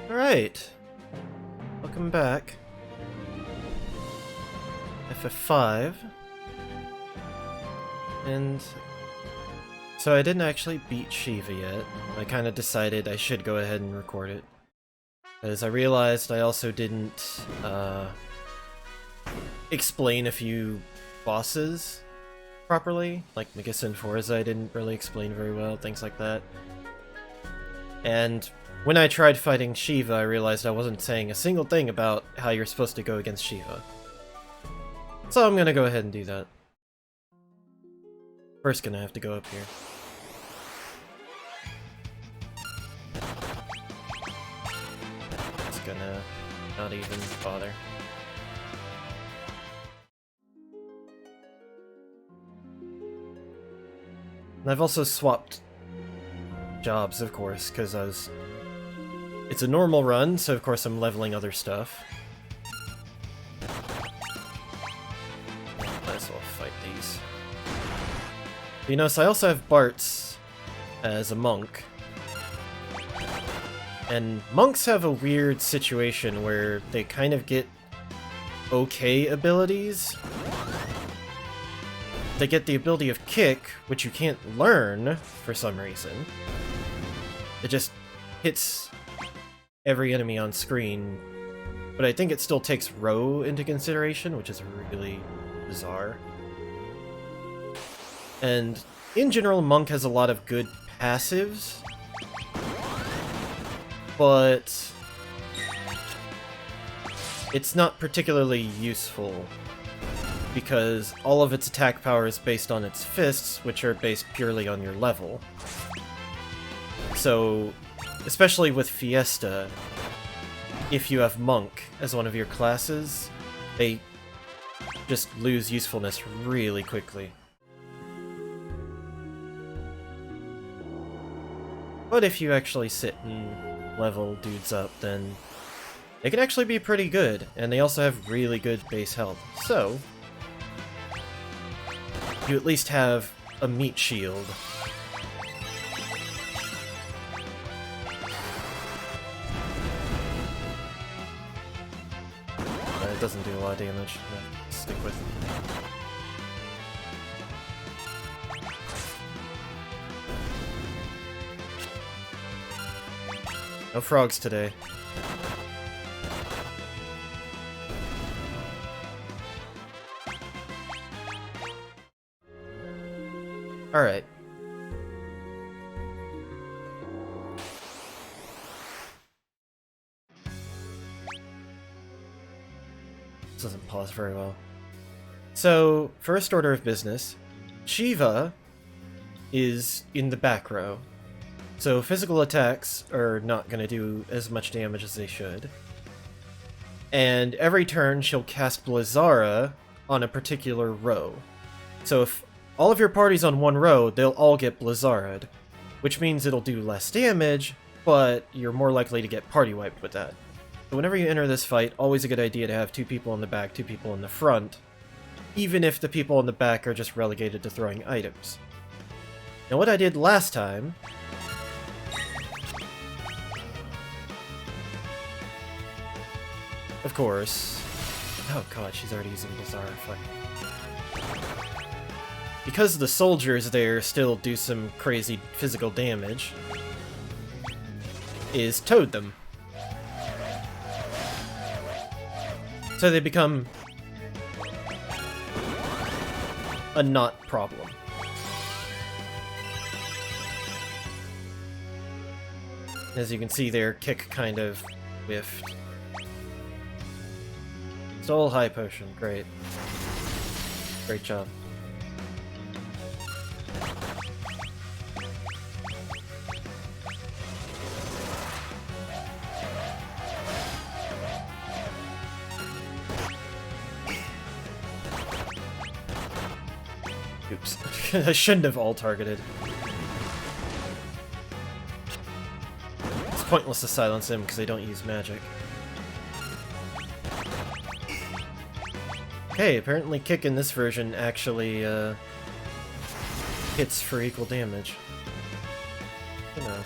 Alright. Welcome back. FF5. And so I didn't actually beat Shiva yet. I kind of decided I should go ahead and record it. Because I realized I also didn't explain a few bosses properly. Like Magus and Forza I didn't really explain very well, things like that. And when I tried fighting Shiva, I realized I wasn't saying a single thing about how you're supposed to go against Shiva. So I'm gonna go ahead and do that. First gonna have to go up here. Just gonna not even bother. And I've also swapped jobs, of course, because it's a normal run, so of course I'm leveling other stuff. Might as well fight these. But you notice I also have Bart's as a monk. And monks have a weird situation where they kind of get okay abilities. They get the ability of Kick, which you can't learn for some reason. It just hits every enemy on screen, but I think it still takes row into consideration, which is really bizarre. And in general, Monk has a lot of good passives, but it's not particularly useful because all of its attack power is based on its fists, which are based purely on your level. So, especially with Fiesta, if you have Monk as one of your classes, they just lose usefulness really quickly. But if you actually sit and level dudes up, then they can actually be pretty good, and they also have really good base health. So, you at least have a meat shield. It doesn't do a lot of damage. Yeah, stick with it. No frogs today. Alright. This doesn't pause very well. So, first order of business, Shiva is in the back row. So physical attacks are not going to do as much damage as they should. And every turn she'll cast Blizzara on a particular row. So if all of your party's on one row, they'll all get Blizzara'd, which means it'll do less damage, but you're more likely to get party wiped with that. So whenever you enter this fight, always a good idea to have 2 people in the back, 2 people in the front, even if the people in the back are just relegated to throwing items. Now what I did last time... Of course... Oh god, she's already using Blizzara, fuck. Because the soldiers there still do some crazy physical damage, is toad them. So they become a not problem. As you can see there, Kick kind of whiffed. Stole high potion, great. Great job. Oops. I shouldn't have all-targeted. It's pointless to silence him because they don't use magic. Hey, apparently Kick in this version actually hits for equal damage. You know.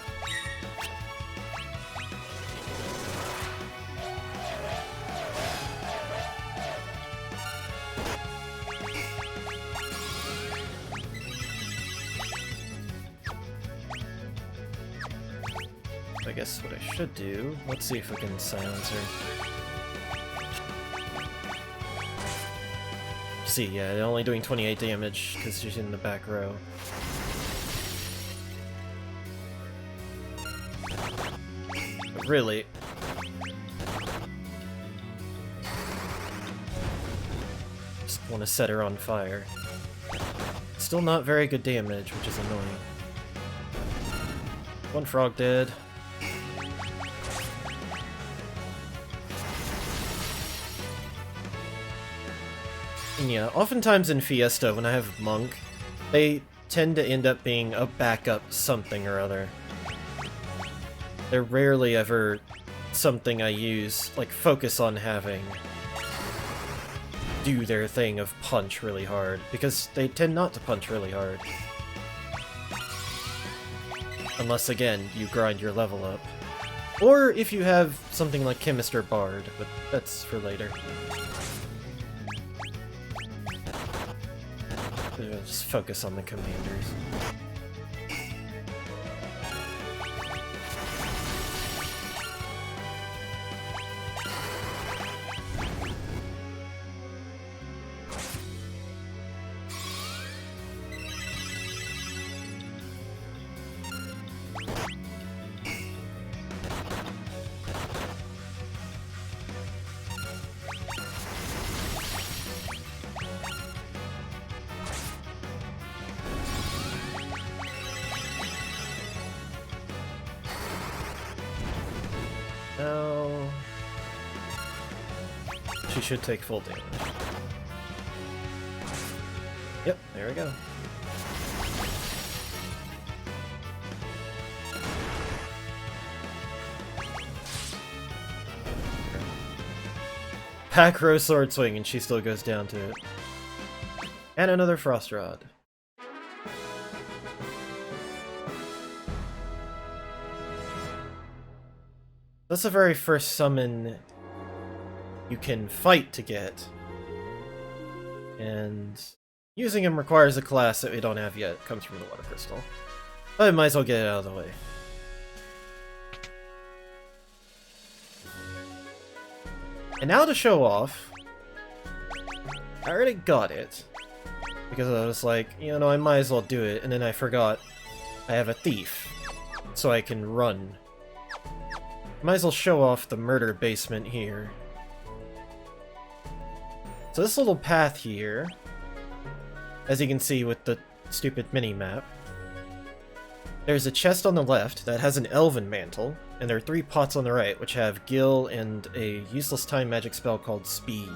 I guess what I should do... Let's see if we can silence her. See, yeah, only doing 28 damage because she's in the back row. But really... Just want to set her on fire. Still not very good damage, which is annoying. One frog dead. And yeah, oftentimes in Fiesta, when I have Monk, they tend to end up being a backup something or other. They're rarely ever something I use, like, focus on having do their thing of punch really hard, because they tend not to punch really hard. Unless, again, you grind your level up. Or if you have something like Chemist or Bard, but that's for later. Just focus on the commanders. Now... She should take full damage. Yep, there we go. Pack row sword swing and she still goes down to it. And another frost rod. That's the very first summon you can fight to get. And using him requires a class that we don't have yet. It comes from the water crystal. But I might as well get it out of the way. And now to show off, I already got it. Because I was like, you know, I might as well do it, and then I forgot I have a thief. So I can run. Might as well show off the murder basement here. So this little path here, as you can see with the stupid mini-map, there's a chest on the left that has an elven mantle, and there are 3 pots on the right which have Gil and a useless time magic spell called Speed.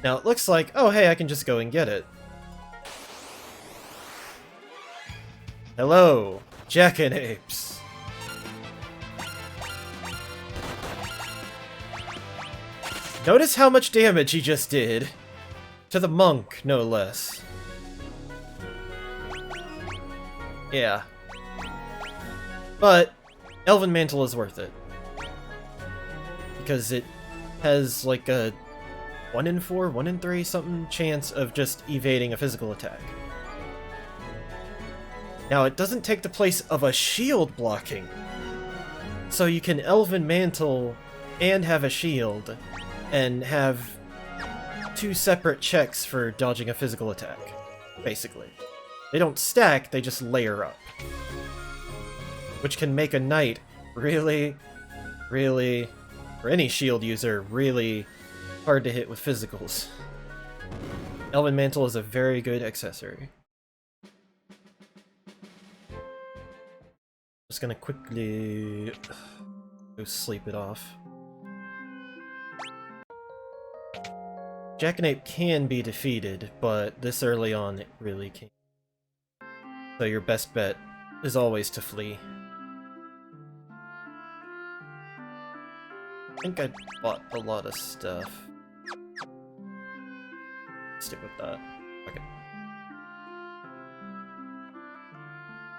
Now it looks like, oh hey, I can just go and get it. Hello, Jackanapes! Notice how much damage he just did. To the monk, no less. Yeah. But Elven Mantle is worth it. Because it has like a 1 in 4, 1 in 3 something chance of just evading a physical attack. Now it doesn't take the place of a shield blocking. So you can Elven Mantle and have a shield and have 2 separate checks for dodging a physical attack, basically. They don't stack, they just layer up. Which can make a knight really, for any shield user, really hard to hit with physicals. Elven Mantle is a very good accessory. Just gonna quickly go sleep it off. Jackanape can be defeated, but this early on it really can't. So your best bet is always to flee. I think I bought a lot of stuff. Stick with that. Okay.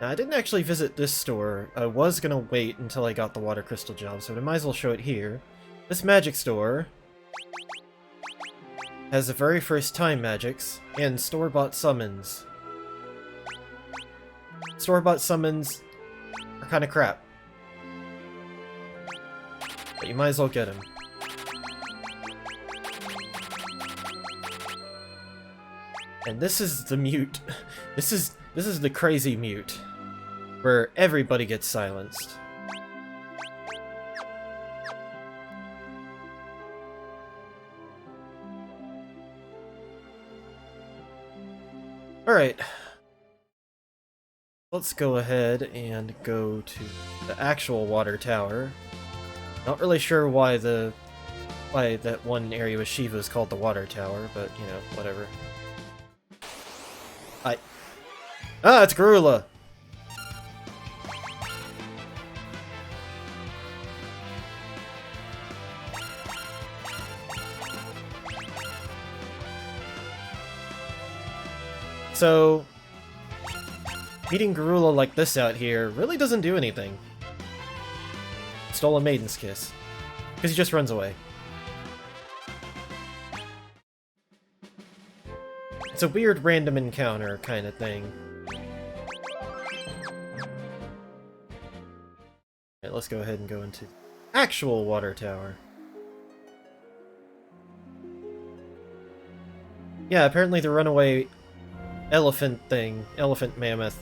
Now, I didn't actually visit this store. I was gonna wait until I got the water crystal job, so I might as well show it here. This magic store has the very first time magics and store-bought summons. It's store-bought summons are kind of crap. But you might as well get them. And this is the mute. This is the crazy mute, where everybody gets silenced. Alright. Let's go ahead and go to the actual water tower. Not really sure why that one area with Shiva is called the water tower, but you know, whatever. Ah, it's Garula! So, meeting Garula like this out here really doesn't do anything. Stole a Maiden's Kiss. Because he just runs away. It's a weird random encounter kind of thing. Alright, let's go ahead and go into actual water tower. Yeah, apparently the runaway elephant mammoth,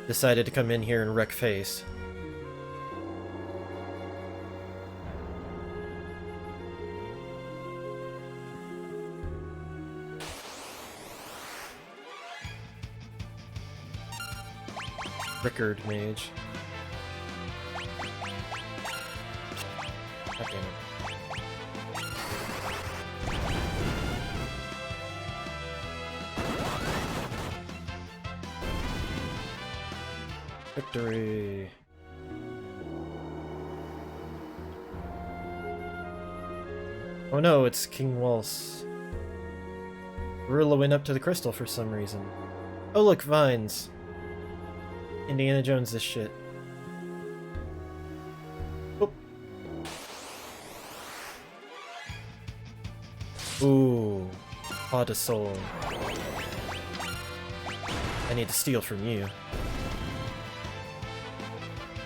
decided to come in here and wreck face. Rickard mage. God damn it. Victory! Oh no, it's King Waltz. Garula went up to the crystal for some reason. Oh look, vines! Indiana Jones this shit. Oop. Ooh. Pot of soul. I need to steal from you.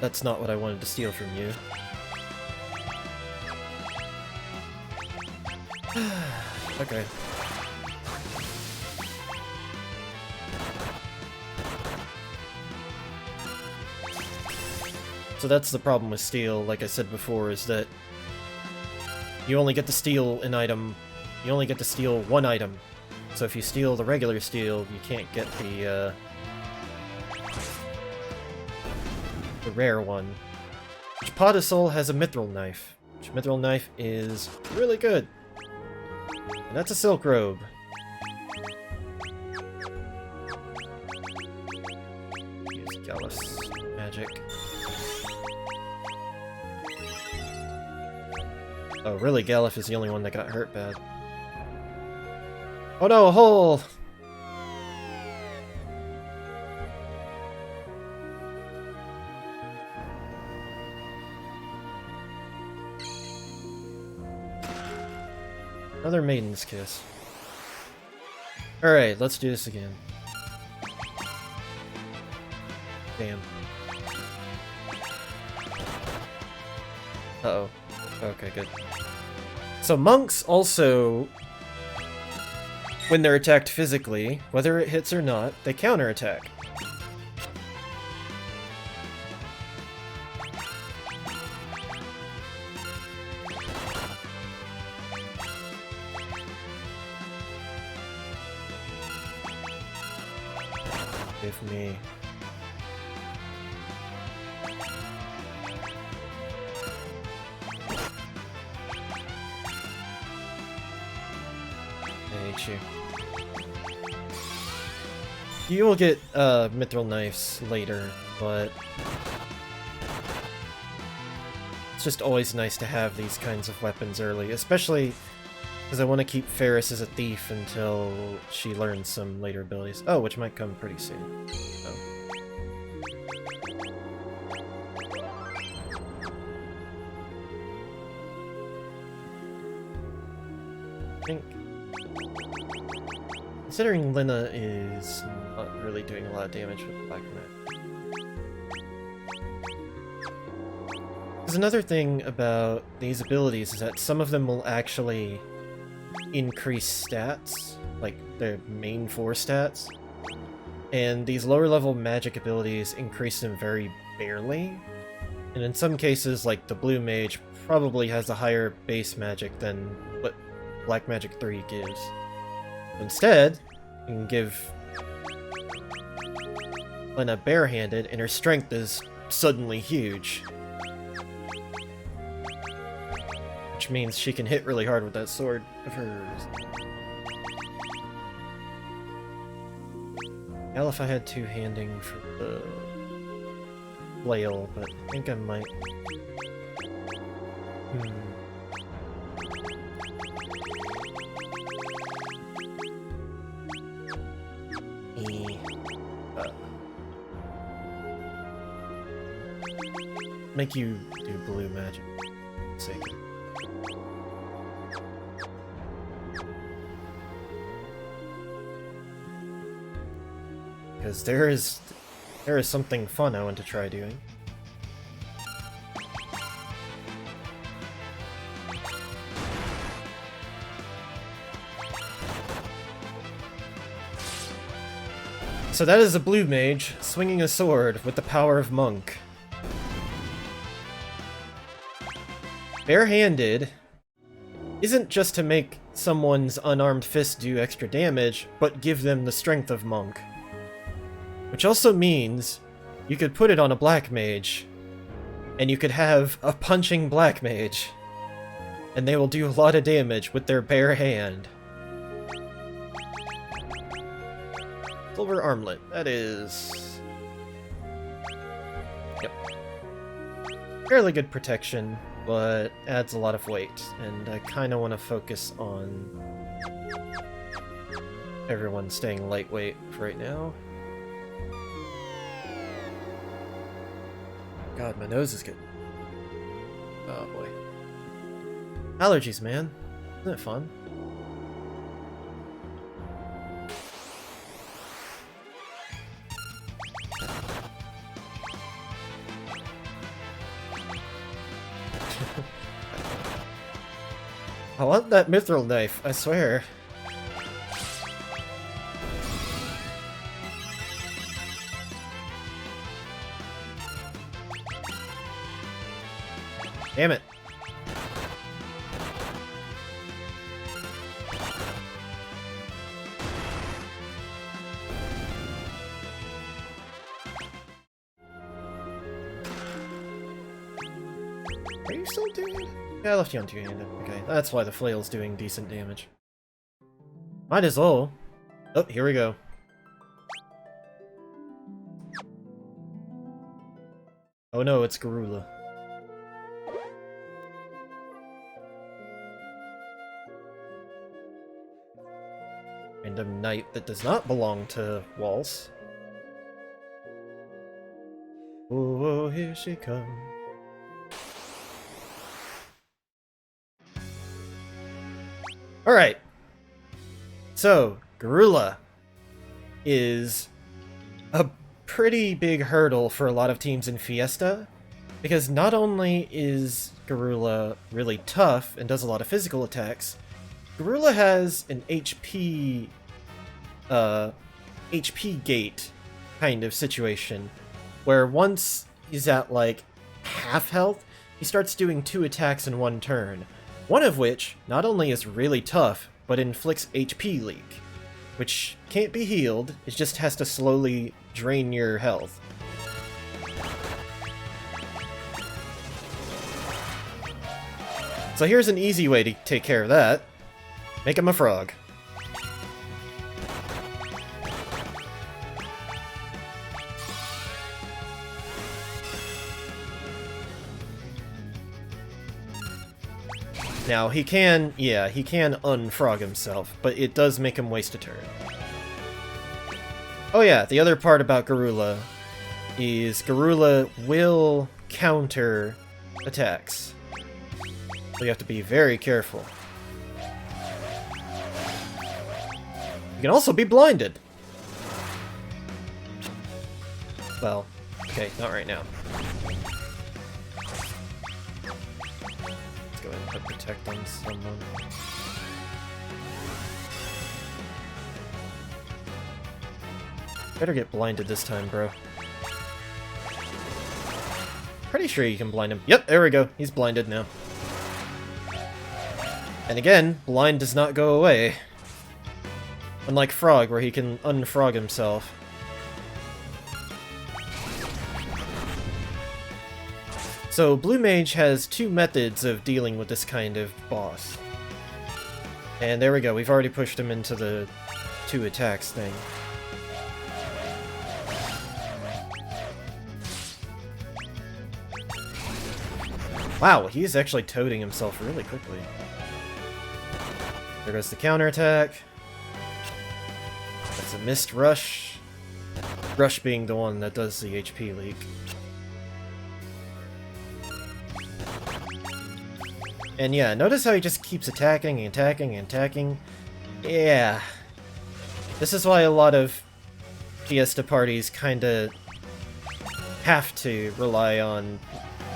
That's not what I wanted to steal from you. Okay. So that's the problem with steal, like I said before, is that you only get to steal an item, you only get to steal one item. So if you steal the regular steal, you can't get the rare one. Which Pot of Soul has a mithril knife, which mithril knife is really good. And that's a silk robe. Use Gallus magic. Oh, really, Galif is the only one that got hurt bad. Oh no, a hole! Another Maiden's Kiss. Alright, let's do this again. Damn. Uh-oh. Okay, good. So monks also, when they're attacked physically, whether it hits or not, they counterattack. Give me. I hate you. You will get mithril knives later, but it's just always nice to have these kinds of weapons early, especially because I want to keep Ferris as a thief until she learns some later abilities. Oh, which might come pretty soon. Oh. I think Considering Lina is not really doing a lot of damage with Black Magic. There's another thing about these abilities is that some of them will actually increase stats, like their main 4 stats, and these lower level magic abilities increase them very barely, and in some cases, like the Blue Mage probably has a higher base magic than what Black Magic 3 gives. Instead, you can give Lina barehanded, and her strength is suddenly huge. Which means she can hit really hard with that sword of hers. Hell, if I had two-handing for the flail, but I think I might... Make you do blue magic. Let's see. Because there is something fun I want to try doing. So that is a blue mage swinging a sword with the power of monk. Barehanded isn't just to make someone's unarmed fist do extra damage, but give them the strength of monk. Which also means you could put it on a black mage, and you could have a punching black mage, and they will do a lot of damage with their bare hand. Silver armlet, that is... Yep. Fairly good protection, but adds a lot of weight, and I kind of want to focus on everyone staying lightweight for right now. God, my nose is getting... Oh boy. Allergies, man. Isn't it fun? I want that mithril knife, I swear. Damn it. Are you still doing it? Yeah, I left you on two-handed. Okay, that's why the flail's doing decent damage. Might as well. Oh, here we go. Oh no, it's Garula. Random knight that does not belong to Waltz. Oh, oh, here she comes. Alright. So, Garula is a pretty big hurdle for a lot of teams in Fiesta, because not only is Garula really tough and does a lot of physical attacks, Garula has an HP gate kind of situation, where once he's at like half health, he starts doing 2 attacks in one turn. One of which not only is really tough, but inflicts HP leak, which can't be healed, it just has to slowly drain your health. So here's an easy way to take care of that. Make him a frog. Now, he can unfrog himself, but it does make him waste a turn. Oh yeah, the other part about Garula is Garula will counter attacks. So you have to be very careful. You can also be blinded! Well, okay, not right now. Let's go ahead and put Protect on someone. Better get blinded this time, bro. Pretty sure you can blind him. Yep, there we go. He's blinded now. And again, blind does not go away. Unlike Frog, where he can unfrog himself. So, Blue Mage has two methods of dealing with this kind of boss. And there we go, we've already pushed him into the 2 attacks thing. Wow, he's actually toading himself really quickly. There goes the counterattack. That's a missed rush. Rush being the one that does the HP leak. And yeah, notice how he just keeps attacking and attacking and attacking. Yeah. This is why a lot of Fiesta parties kinda have to rely on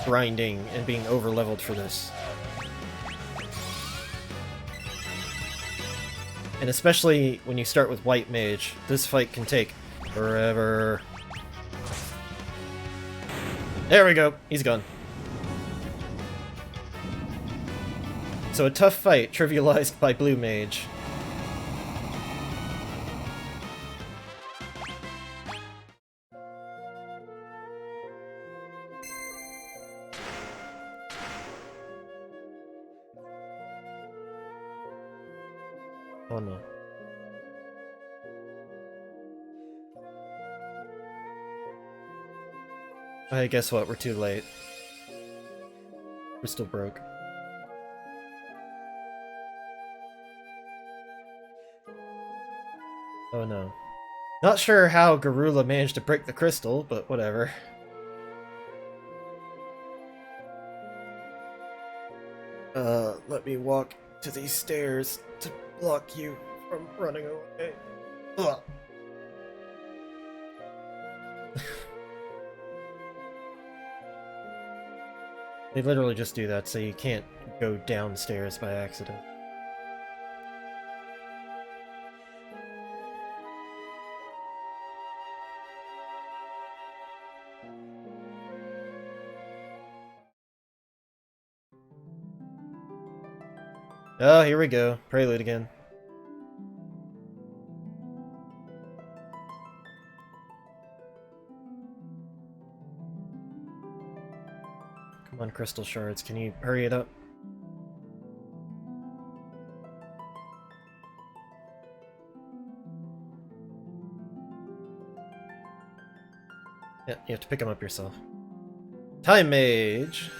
grinding and being over-leveled for this. And especially when you start with White Mage, this fight can take forever. There we go, he's gone. So a tough fight, trivialized by Blue Mage. Oh no. I guess what, we're too late. We're still broke. Oh no. Not sure how Garula managed to break the crystal, but whatever. Let me walk to these stairs to block you from running away. Ugh. They literally just do that so you can't go downstairs by accident. Oh, here we go. Prelude again. Come on, crystal shards. Can you hurry it up? Yeah, you have to pick them up yourself. Time Mage!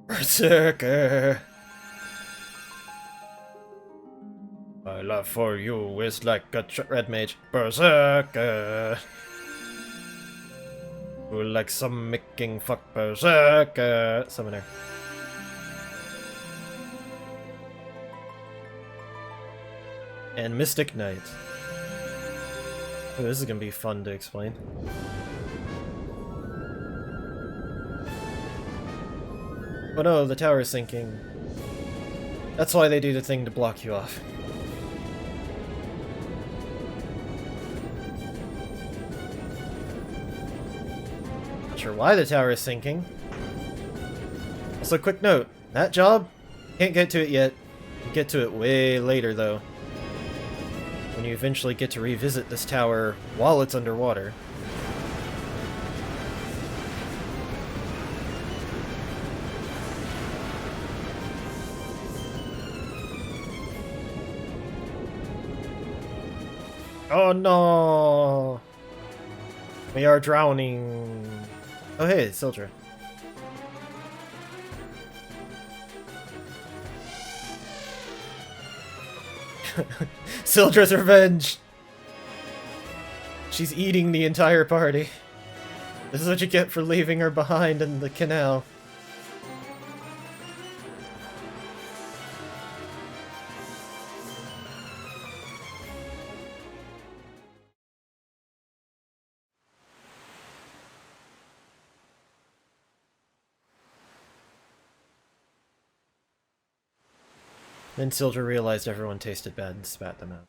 Berserker! My love for you is like a red mage. Berserker! Who like some making fuck berserker? Summoner. And Mystic Knight. Ooh, this is gonna be fun to explain. Oh no, the tower's sinking. That's why they do the thing to block you off. Not sure why the tower is sinking. Also, quick note, that job, can't get to it yet. You get to it way later though. When you eventually get to revisit this tower while it's underwater. Oh no! We are drowning. Oh hey, it's Sildra. Sildra's revenge! She's eating the entire party. This is what you get for leaving her behind in the canal. Then Sildra realized everyone tasted bad and spat them out.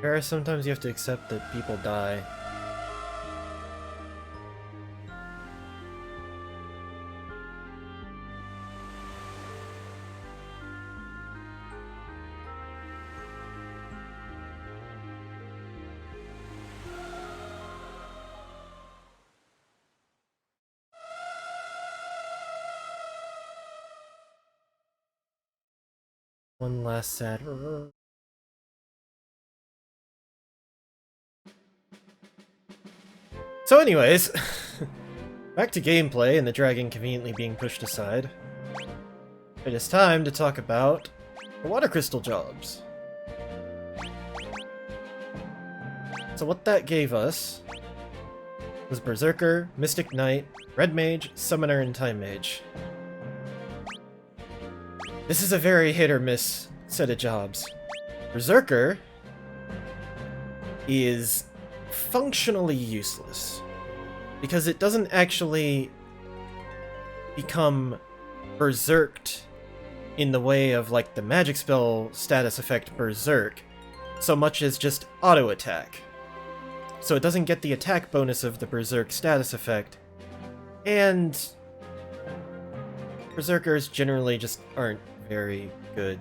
Paris, sometimes you have to accept that people die. One last sad... So anyways, back to gameplay and the dragon conveniently being pushed aside. It is time to talk about the water crystal jobs. So what that gave us was Berserker, Mystic Knight, Red Mage, Summoner, and Time Mage. This is a very hit or miss set of jobs. Berserker is functionally useless because it doesn't actually become berserked in the way of like the magic spell status effect Berserk so much as just auto attack. So it doesn't get the attack bonus of the Berserk status effect, and Berserkers generally just aren't very good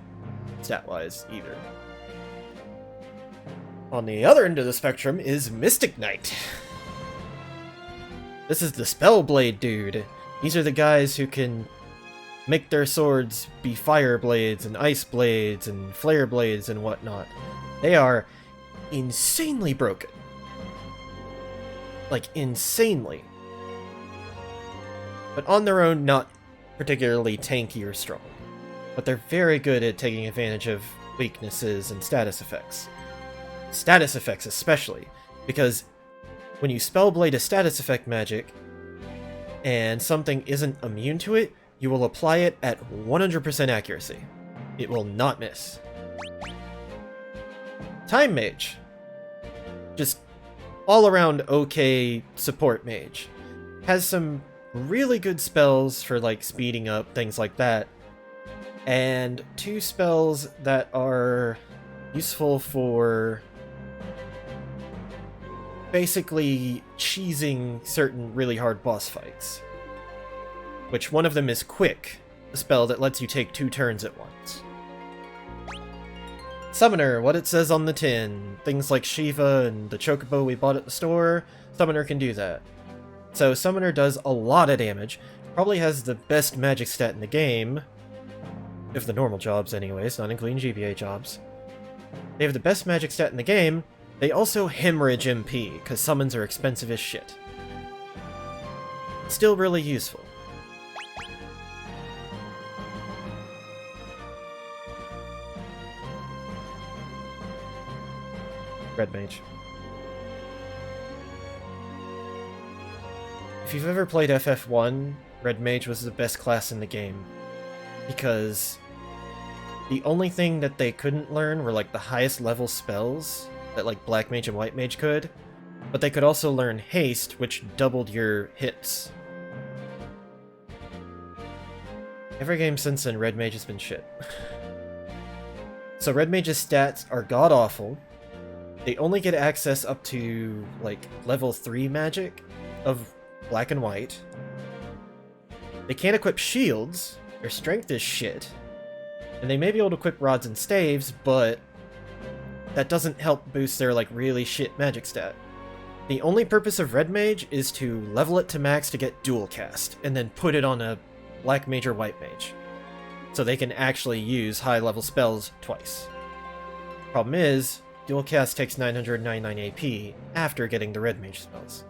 stat-wise either. On the other end of the spectrum is Mystic Knight. This is the Spellblade dude. These are the guys who can make their swords be fire blades and ice blades and flare blades and whatnot. They are insanely broken. Like, insanely. But on their own, not particularly tanky or strong. But they're very good at taking advantage of weaknesses and status effects. Status effects especially, because when you Spellblade a status effect magic, and something isn't immune to it, you will apply it at 100% accuracy. It will not miss. Time Mage. Just all-around okay support mage. Has some really good spells for like speeding up, things like that. And 2 spells that are useful for basically cheesing certain really hard boss fights. Which one of them is Quick, a spell that lets you take 2 turns at once. Summoner, what it says on the tin. Things like Shiva and the Chocobo we bought at the store, Summoner can do that. So Summoner does a lot of damage, probably has the best magic stat in the game, of the normal jobs anyways, not including GBA jobs. They have the best magic stat in the game. They also hemorrhage MP, because summons are expensive as shit. Still really useful. Red Mage. If you've ever played FF1, Red Mage was the best class in the game. Because the only thing that they couldn't learn were like the highest level spells that like Black Mage and White Mage could, but they could also learn Haste, which doubled your hits. Every game since then, Red Mage has been shit. So Red Mage's stats are god-awful. They only get access up to like level 3 magic of Black and White. They can't equip shields, their strength is shit. And they may be able to equip rods and staves, but that doesn't help boost their like really shit magic stat. The only purpose of Red Mage is to level it to max to get dual cast, and then put it on a Black Mage or White Mage. So they can actually use high level spells twice. Problem is, dual cast takes 999 AP after getting the Red Mage spells.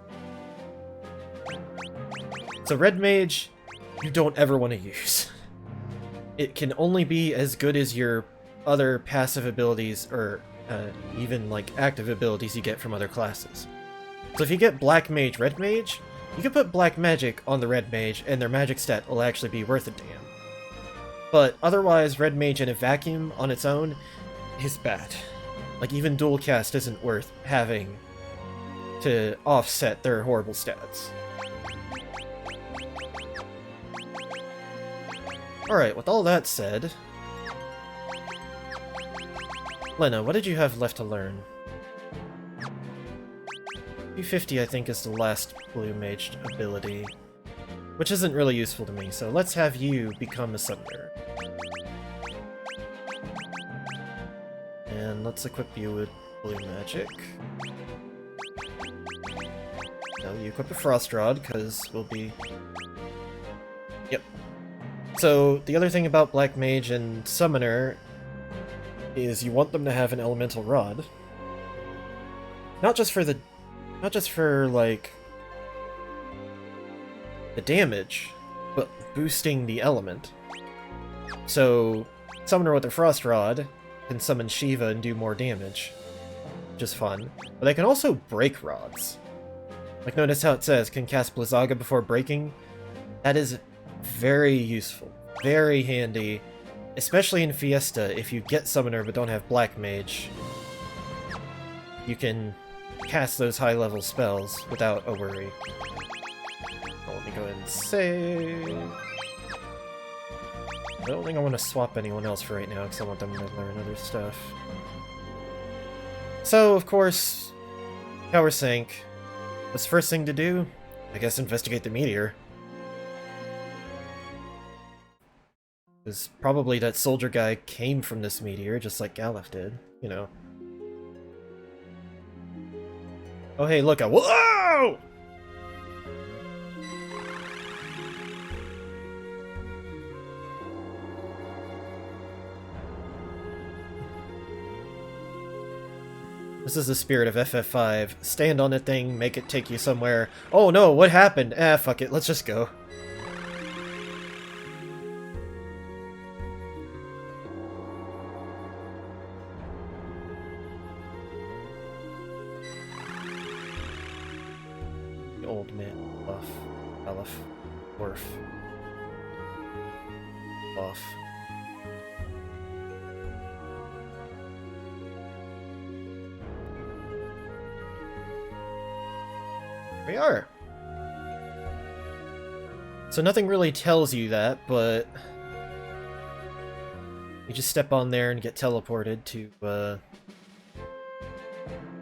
So Red Mage you don't ever want to use. It can only be as good as your other passive abilities, or even like active abilities you get from other classes. So if you get Black Mage, Red Mage, you can put Black Magic on the Red Mage, and their magic stat will actually be worth a damn. But otherwise, Red Mage in a vacuum on its own is bad. Like, even dual cast isn't worth having to offset their horrible stats. Alright, with all that said... Lena, what did you have left to learn? 250, I think, is the last blue mage ability, which isn't really useful to me, so let's have you become a summoner. And let's equip you with blue magic. No, you equip a frost rod, because we'll be... Yep. So, the other thing about Black Mage and Summoner is you want them to have an elemental rod. Not just for, like, the damage, but boosting the element. So, Summoner with a frost rod can summon Shiva and do more damage, which is fun. But they can also break rods. Like, notice how it says, can cast Blizzaga before breaking? That is very useful, very handy, especially in Fiesta. If you get Summoner but don't have Black Mage, you can cast those high-level spells without a worry. Oh, let me go ahead and save. I don't think I want to swap anyone else for right now, because I want them to learn other stuff. So, of course, Power Sink. What's the first thing to do? I guess investigate the meteor. Because probably that soldier guy came from this meteor, just like Galef did, you know. Oh hey, look, whoa! This is the spirit of FF5. Stand on a thing, make it take you somewhere. Oh no, what happened? Ah, fuck it, let's just go. The old man, buff, Aleph, Worf, buff. We are. So nothing really tells you that, but you just step on there and get teleported to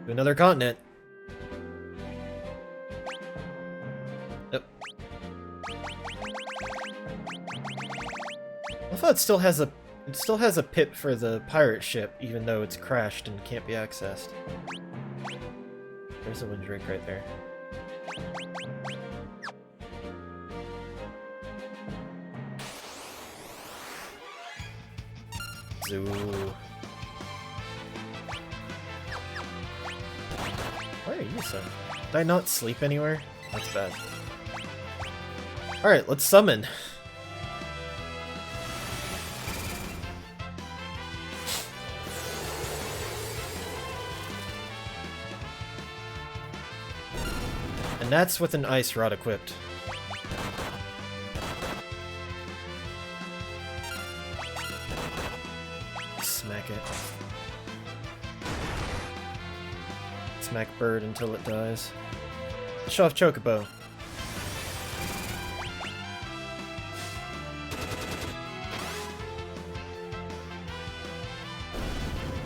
another continent. Yep. I thought it still has a pip for the pirate ship, even though it's crashed and can't be accessed. There's a wind drake right there. Zoo. Why are you so? Did I not sleep anywhere? That's bad. Alright, let's summon. And that's with an ice rod equipped. Smack it. Smack bird until it dies. Show off Chocobo.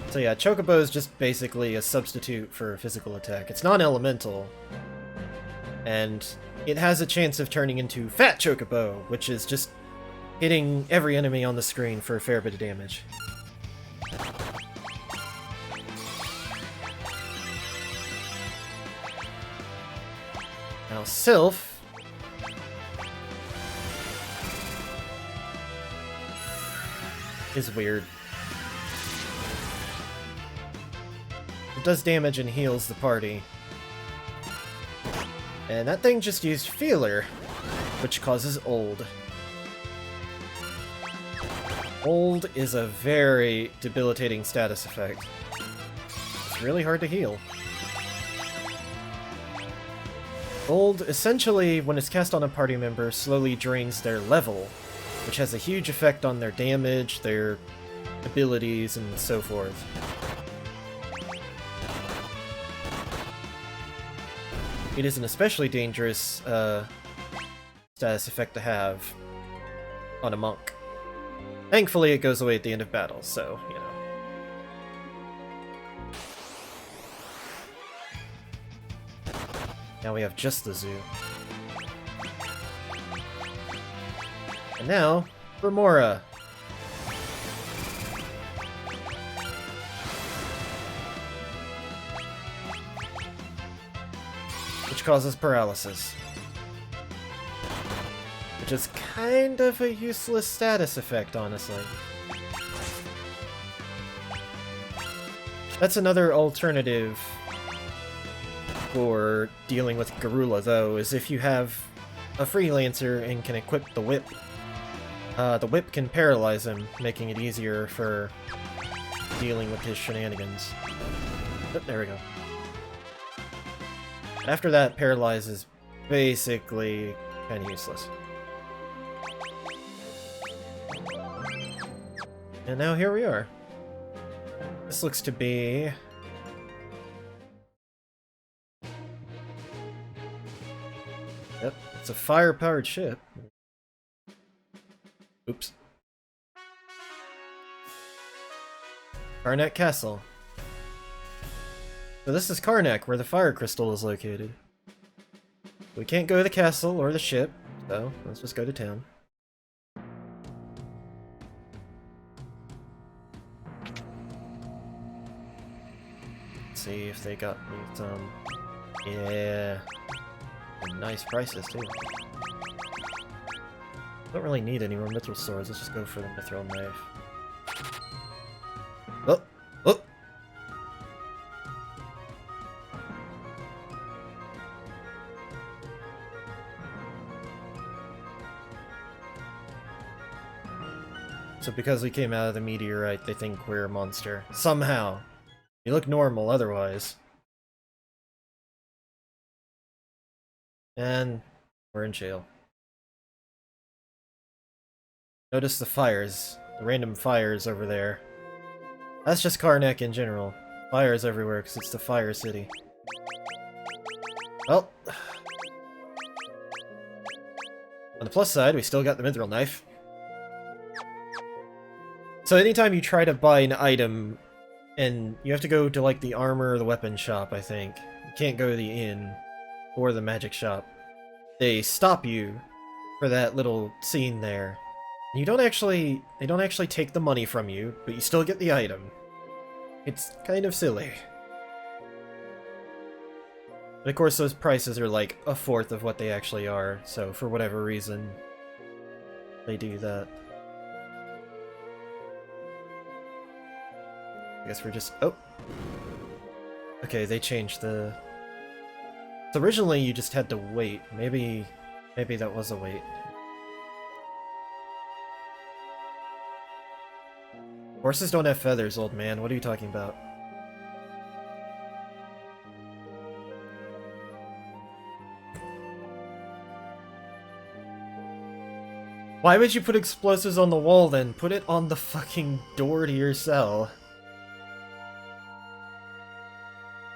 So yeah, Chocobo is just basically a substitute for a physical attack. It's non-elemental. And it has a chance of turning into Fat Chocobo, which is just hitting every enemy on the screen for a fair bit of damage. Now Sylph is weird. It does damage and heals the party. And that thing just used Feeler, which causes old. Old is a very debilitating status effect. It's really hard to heal. Old, essentially, when it's cast on a party member, slowly drains their level, which has a huge effect on their damage, their abilities, and so forth. It is an especially dangerous status effect to have on a monk. Thankfully, it goes away at the end of battle, so, you know. Now we have just the zoo. And now, Remora. Which causes paralysis. Which is kind of a useless status effect, honestly. That's another alternative for dealing with Garula, though, is if you have a freelancer and can equip the whip. The whip can paralyze him, making it easier for dealing with his shenanigans. Oh, there we go. After that, paralyze is basically kind of useless. And now here we are. This looks to be... Yep, it's a fire-powered ship. Oops. Karnak Castle. So this is Karnak, where the fire crystal is located. We can't go to the castle or the ship, so let's just go to town. Let's see if they got me some... Yeah... Nice prices, too. Don't really need any more mithril swords, let's just go for the mithril knife. Oh! Oh! So because we came out of the meteorite, they think we're a monster. Somehow. You look normal otherwise. And we're in jail. Notice the fires. The random fires over there. That's just Karnak in general. Fires everywhere because it's the fire city. Well. On the plus side, we still got the mithril knife. So anytime you try to buy an item, and you have to go to like the armor or the weapon shop, I think. You can't go to the inn or the magic shop. They stop you for that little scene there. You don't actually, they don't actually take the money from you, but you still get the item. It's kind of silly. But of course those prices are like a fourth of what they actually are, so for whatever reason, they do that. I guess we're just... Oh! Okay, they changed the... So originally you just had to wait. Maybe that was a wait. Horses don't have feathers, old man. What are you talking about? Why would you put explosives on the wall then? Put it on the fucking door to your cell.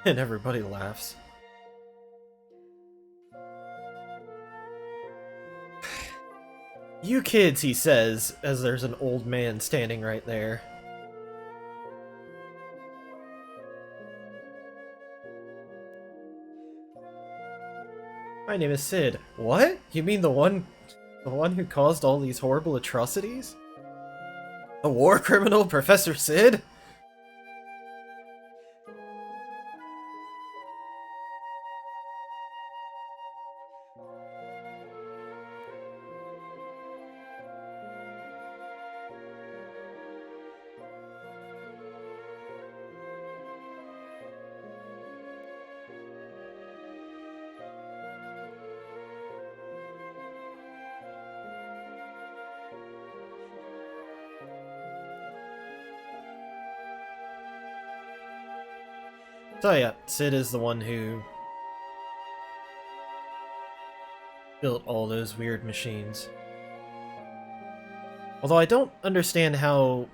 And everybody laughs. You kids, he says, as there's an old man standing right there. My name is Sid. What? You mean the one who caused all these horrible atrocities? A war criminal, Professor Sid? So yeah, Sid is the one who built all those weird machines. Although I don't understand how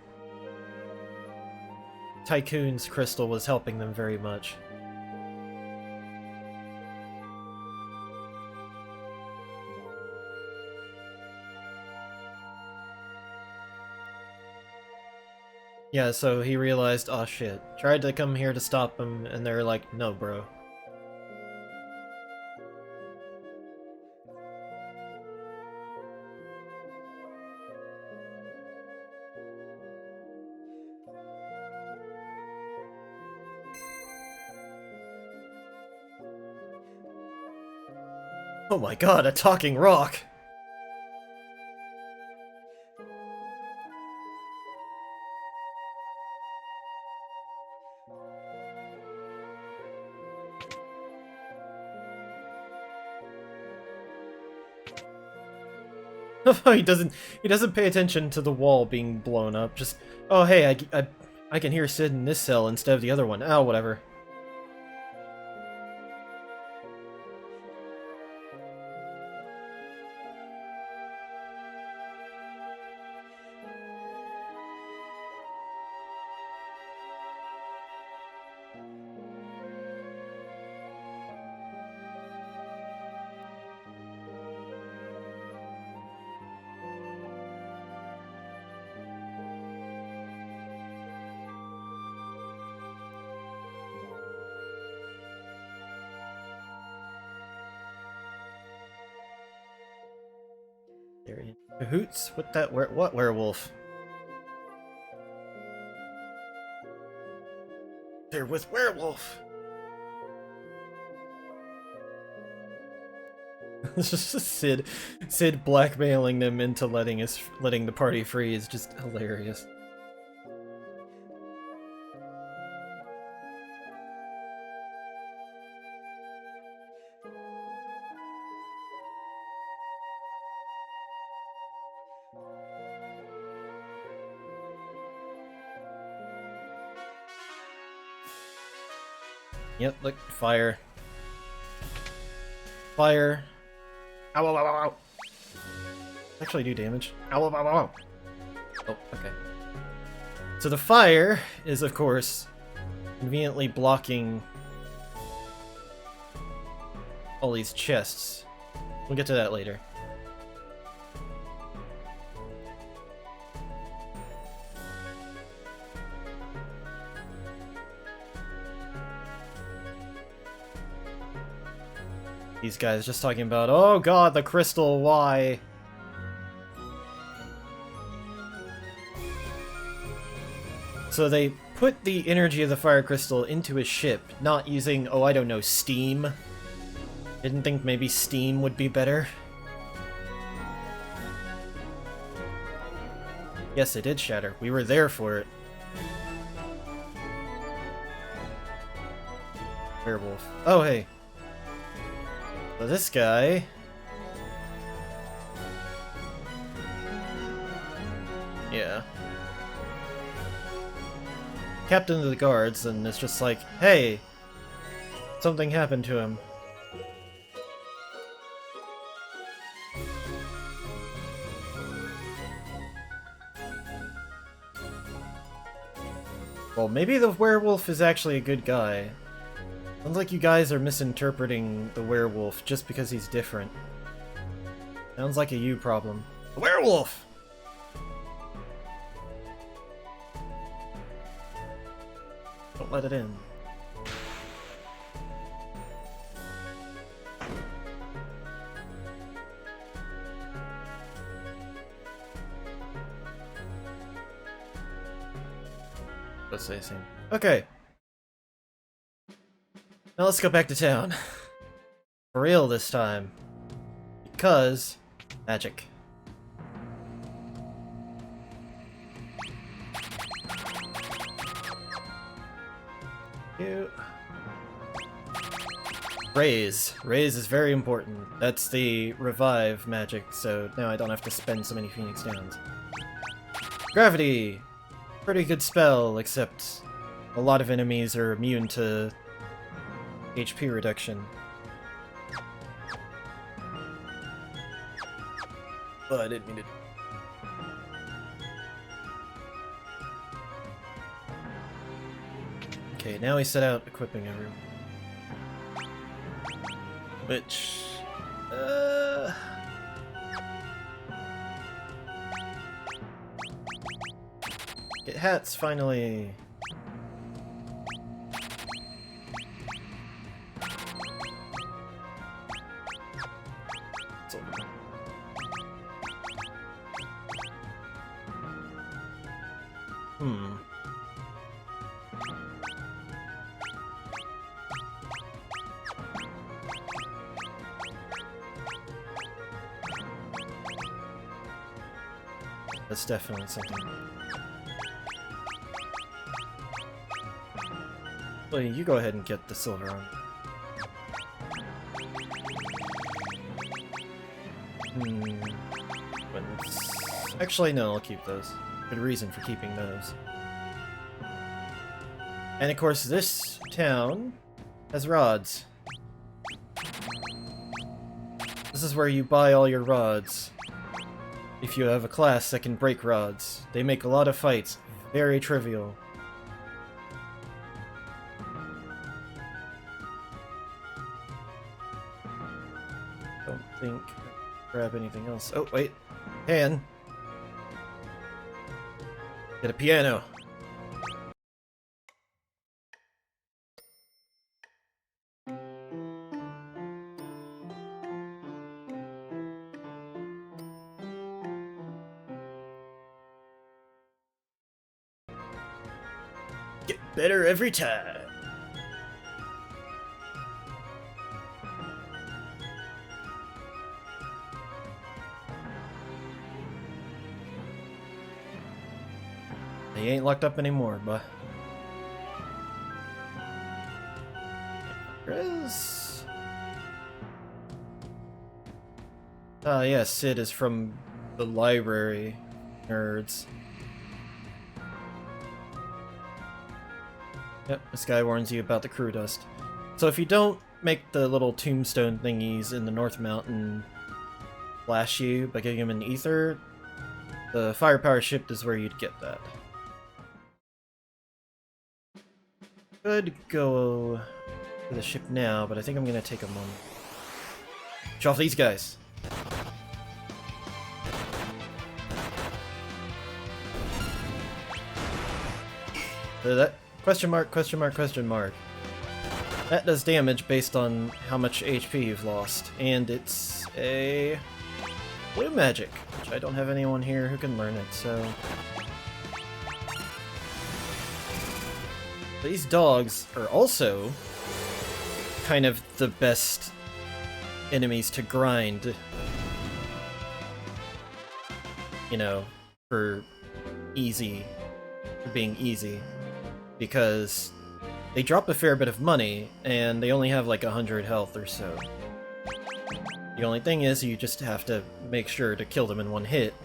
Tycoon's crystal was helping them very much. Yeah, so he realized, oh shit. Tried to come here to stop him, and they're like, no, bro. Oh my god, a talking rock! he doesn't pay attention to the wall being blown up. Just, oh hey, I can hear Sid in this cell instead of the other one. Oh, whatever. Cahoots? What that? What werewolf? They're with werewolf. It's just Sid blackmailing them into letting the party free is just hilarious. Yep, look, fire. Fire. Ow, ow, ow, ow, ow. Actually do damage. Ow, ow, ow, ow. Oh, okay. So the fire is, of course, conveniently blocking all these chests. We'll get to that later. These guys just talking about, oh god, the crystal, why? So they put the energy of the fire crystal into a ship, not using, oh, I don't know, steam. Didn't think maybe steam would be better. Yes, it did shatter. We were there for it. Werewolf. Oh, hey. So this guy... Yeah. Captain of the guards, and it's just like, hey! Something happened to him. Well, maybe the werewolf is actually a good guy. Sounds like you guys are misinterpreting the werewolf just because he's different. Sounds like a you problem. The werewolf! Don't let it in. Let's say same. Okay. Now let's go back to town. For real this time. Because... magic. Raise. Raise is very important. That's the revive magic, so now I don't have to spend so many Phoenix Downs. Gravity! Pretty good spell, except a lot of enemies are immune to HP reduction. Oh, I didn't mean to. Okay, now we set out equipping everyone. Which... Get hats, finally! That's definitely something. Well, you go ahead and get the silver on. But actually, no, I'll keep those. Good reason for keeping those. And of course, this town has rods. This is where you buy all your rods. If you have a class that can break rods. They make a lot of fights very trivial. Don't think grab anything else. Oh, wait. Can. Get a piano. Get better every time. He ain't locked up anymore, but Chris. Ah, yeah, Sid is from the library. Nerds. Yep, this guy warns you about the crew dust. So if you don't make the little tombstone thingies in the North Mountain flash you by getting them in ether, the firepower ship is where you'd get that. Could go to the ship now, but I think I'm gonna take a moment. Show off these guys! That question mark, question mark, question mark. That does damage based on how much HP you've lost, and it's a blue magic, which I don't have anyone here who can learn it, so... These dogs are also kind of the best enemies to grind, you know, for being easy, because they drop a fair bit of money, and they only have like 100 health or so. The only thing is, you just have to make sure to kill them in one hit,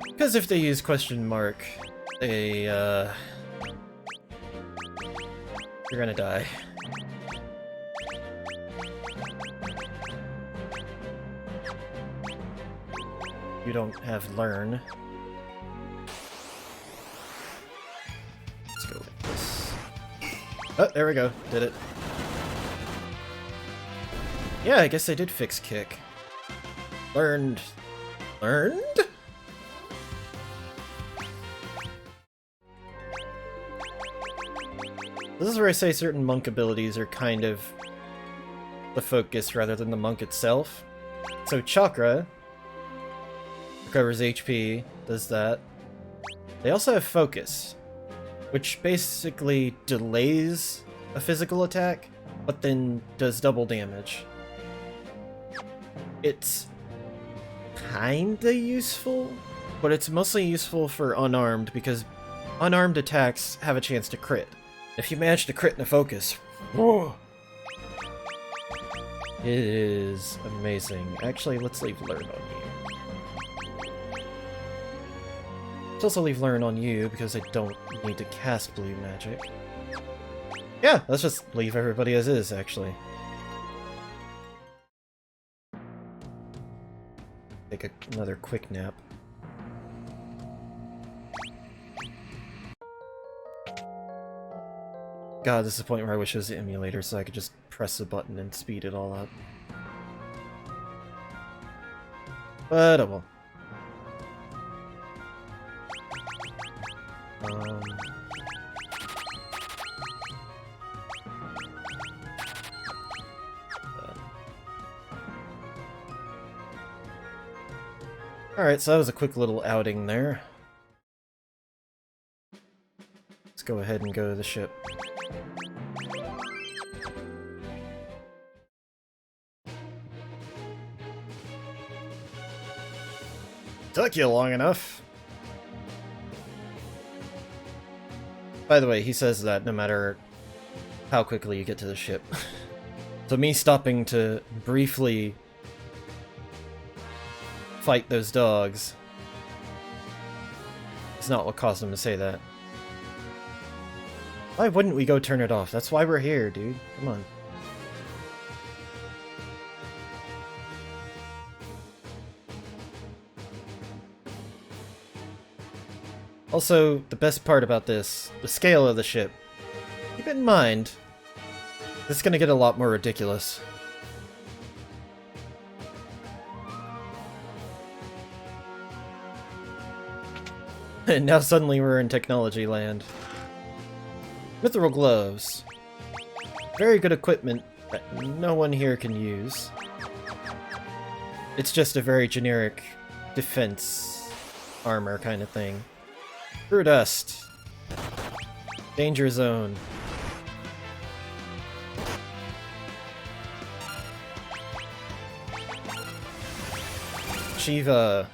because if they use question mark, they, you're gonna die. You don't have learn. Let's go with this. Oh, there we go. Did it. Yeah, I guess I did fix kick. Learned. Learned? This is where I say certain monk abilities are kind of the focus rather than the monk itself. So Chakra recovers HP, does that. They also have Focus, which basically delays a physical attack, but then does double damage. It's kinda useful, but it's mostly useful for unarmed, because unarmed attacks have a chance to crit. If you manage to crit in a focus, whoa! It is amazing. Actually, let's leave learn on you. Let's also leave learn on you because I don't need to cast blue magic. Yeah, let's just leave everybody as is, actually. Take another quick nap. God, this is the point where I wish it was the emulator so I could just press a button and speed it all up. But, oh well. Alright, so that was a quick little outing there. Let's go ahead and go to the ship. Took you long enough. By the way, he says that no matter how quickly you get to the ship. So me stopping to briefly fight those dogs is not what caused him to say that. Why wouldn't we go turn it off? That's why we're here, dude. Come on. Also, the best part about this, the scale of the ship. Keep in mind, this is gonna get a lot more ridiculous. And now suddenly we're in technology land. Mithril gloves. Very good equipment that no one here can use. It's just a very generic defense armor kind of thing. Brew dust. Danger zone. Shiva.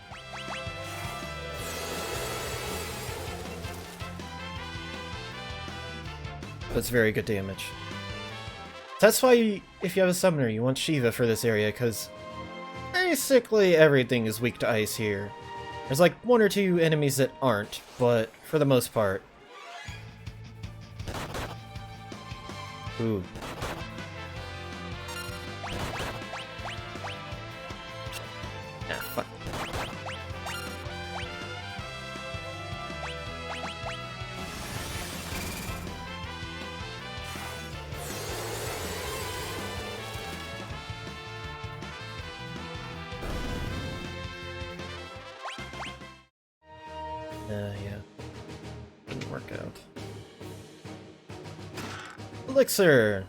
That's very good damage. That's why, if you have a summoner, you want Shiva for this area, because basically everything is weak to ice here. There's like one or two enemies that aren't, but for the most part. Ooh. Ah, fuck. Yeah. Didn't work out. Elixir!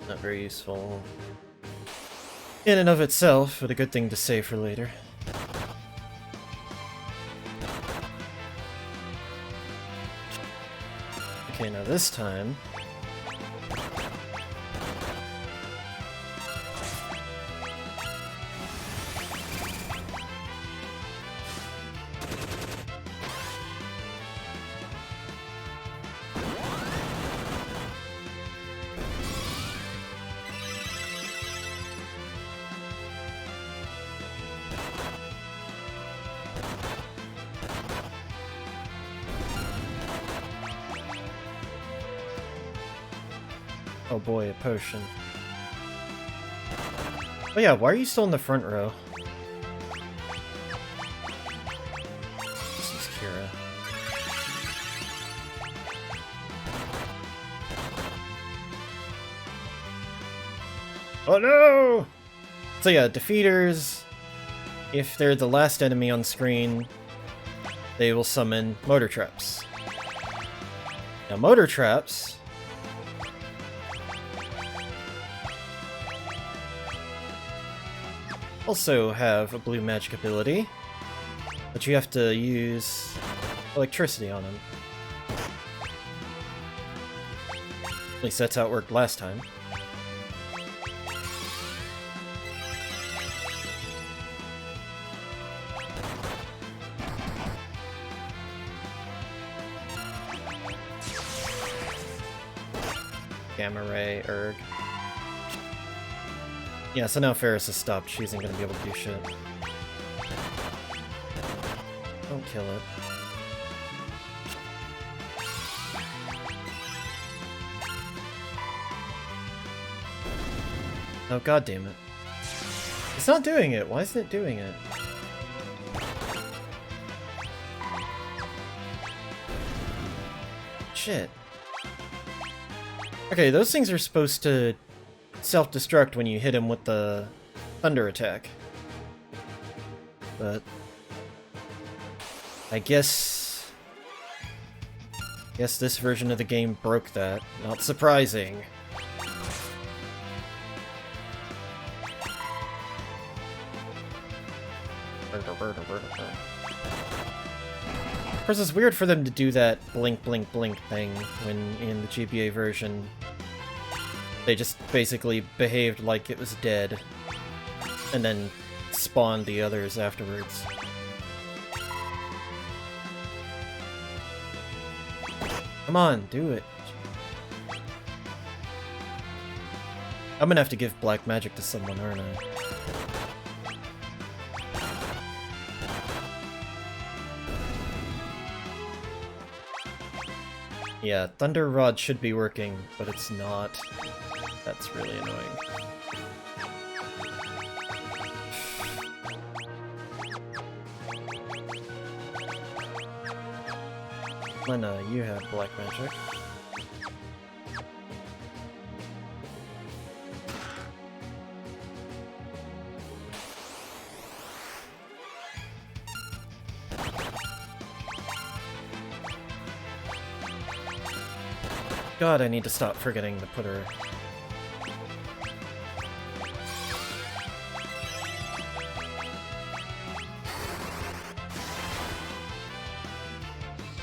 Not very useful in and of itself, but a good thing to save for later. Okay, now this time... Oh boy, a potion. Oh yeah, why are you still in the front row? This is Kira. Oh no! So yeah, defeaters, if they're the last enemy on screen, they will summon motor traps. Now motor traps also have a blue magic ability, but you have to use electricity on them. At least that's how it worked last time. Gamma ray, erg. Yeah, so now Ferris has stopped. She isn't going to be able to do shit. Don't kill it. Oh, god damn it. It's not doing it. Why isn't it doing it? Shit. Okay, those things are supposed to self-destruct when you hit him with the thunder attack. But I guess this version of the game broke that. Not surprising. Of course, it's weird for them to do that blink, blink, blink thing when in the GBA version they just basically behaved like it was dead and then spawned the others afterwards. Come on, do it. I'm gonna have to give black magic to someone, aren't I? Yeah, Thunder Rod should be working, but it's not. That's really annoying. Lena, you have black magic. God, I need to stop forgetting to put her...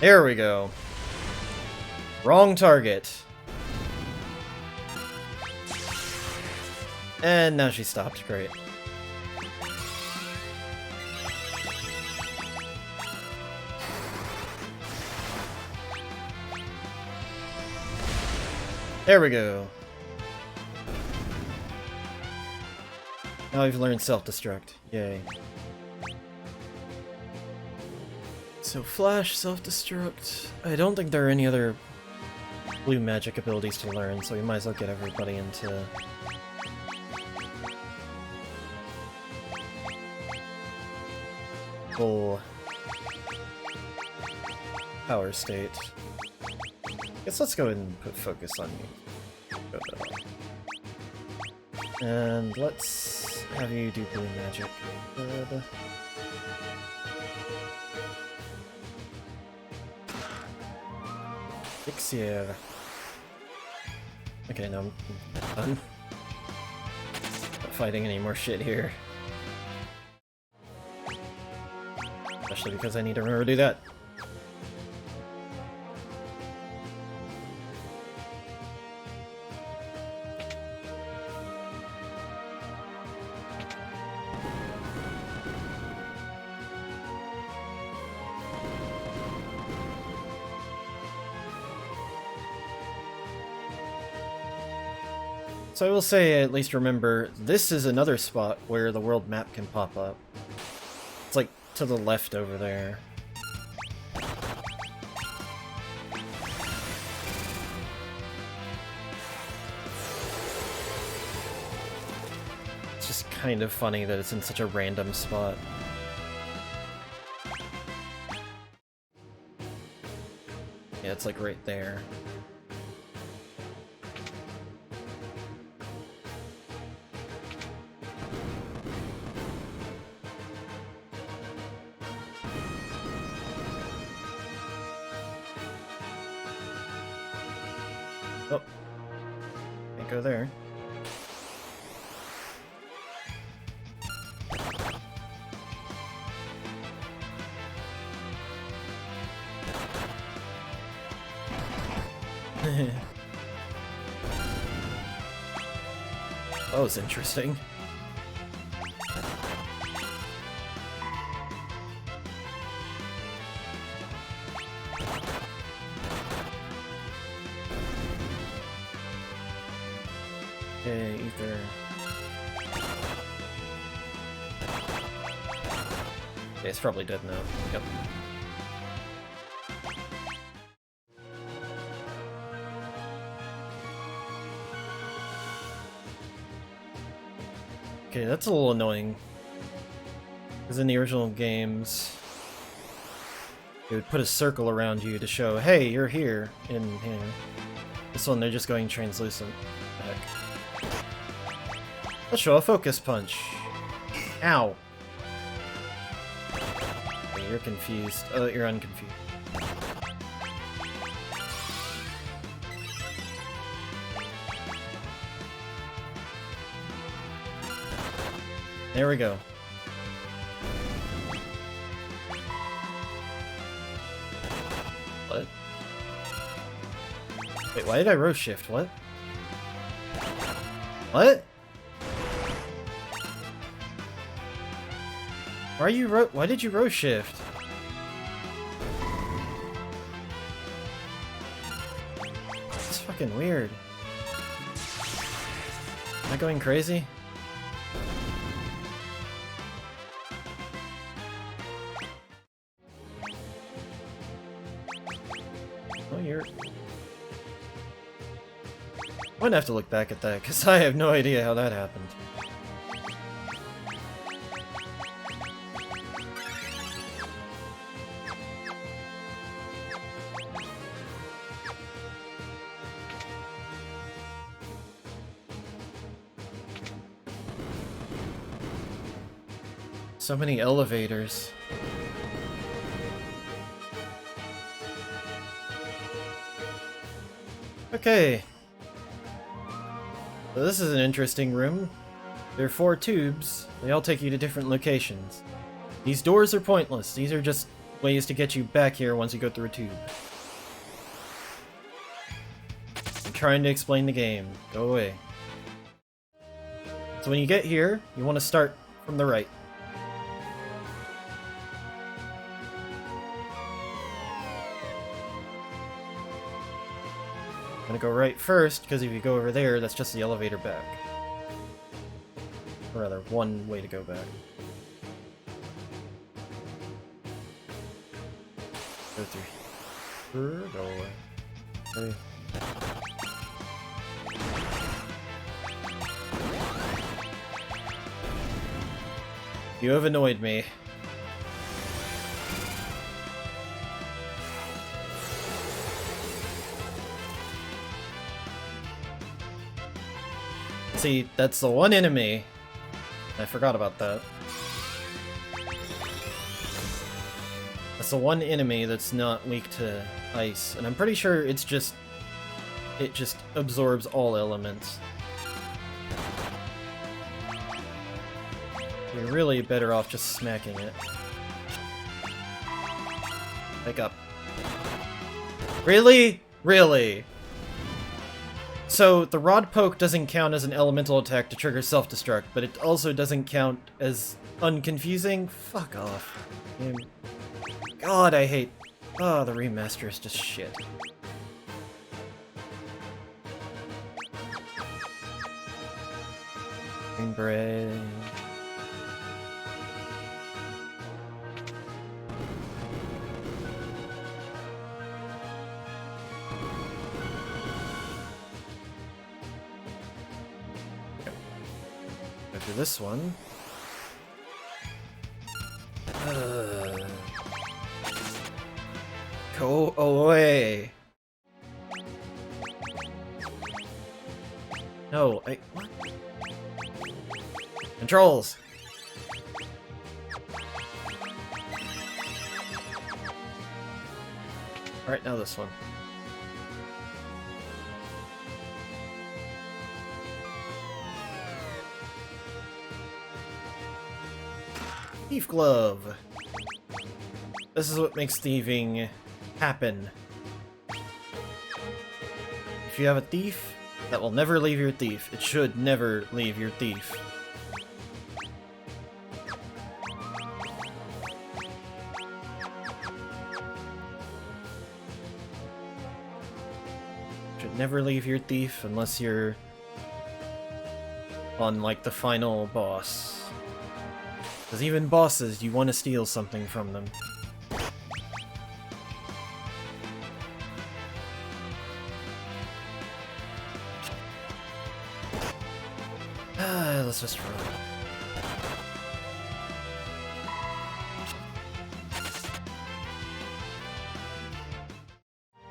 There we go. Wrong target. And now she stopped. Great. There we go. Now I've learned self-destruct. Yay. So Flash, self-destruct. I don't think there are any other blue magic abilities to learn, so we might as well get everybody into full power state. Guess let's go ahead and put focus on you. And let's have you do blue magic. Good. Elixir. Okay, no, I'm done. Not fighting any more shit here. Especially because I need to remember to do that. So I will say, at least remember, this is another spot where the world map can pop up. It's like to the left over there. It's just kind of funny that it's in such a random spot. Yeah, it's like right there. Oh, can't go there. That was interesting. Okay, ether. Okay, it's probably dead now. Yep. Okay, that's a little annoying. Because in the original games, it would put a circle around you to show, hey, you're here, in here. This one, they're just going translucent. Heck. Let's show a focus punch. Ow. Okay, you're confused. Oh, you're unconfused. There we go. What? Wait, why did I row shift? What? What? Why did you row shift? It's fucking weird. Am I going crazy? Oh, you're... I'm gonna have to look back at that, because I have no idea how that happened. So many elevators. Okay. So this is an interesting room. There are 4 tubes. They all take you to different locations. These doors are pointless. These are just ways to get you back here once you go through a tube. I'm trying to explain the game. Go away. So when you get here, you want to start from the right. I'm gonna go right first, because if you go over there, that's just the elevator back. Or rather, one way to go back. Go through. Go away. You have annoyed me. See, that's the one enemy. I forgot about that. That's the one enemy that's not weak to ice, and I'm pretty sure it's just... it just absorbs all elements. You're really better off just smacking it. Wake up. Really? Really? So, the rod poke doesn't count as an elemental attack to trigger self-destruct, but it also doesn't count as unconfusing? Fuck off. God, I hate... oh, the remaster is just shit. Green bread... After this one... Go away! No, what? Controls! Alright, now this one. Thief glove. This is what makes thieving happen. If you have a thief, that will never leave your thief. It should never leave your thief. Should never leave your thief unless you're on, like, the final boss. Because even bosses, you want to steal something from them. Let's just run.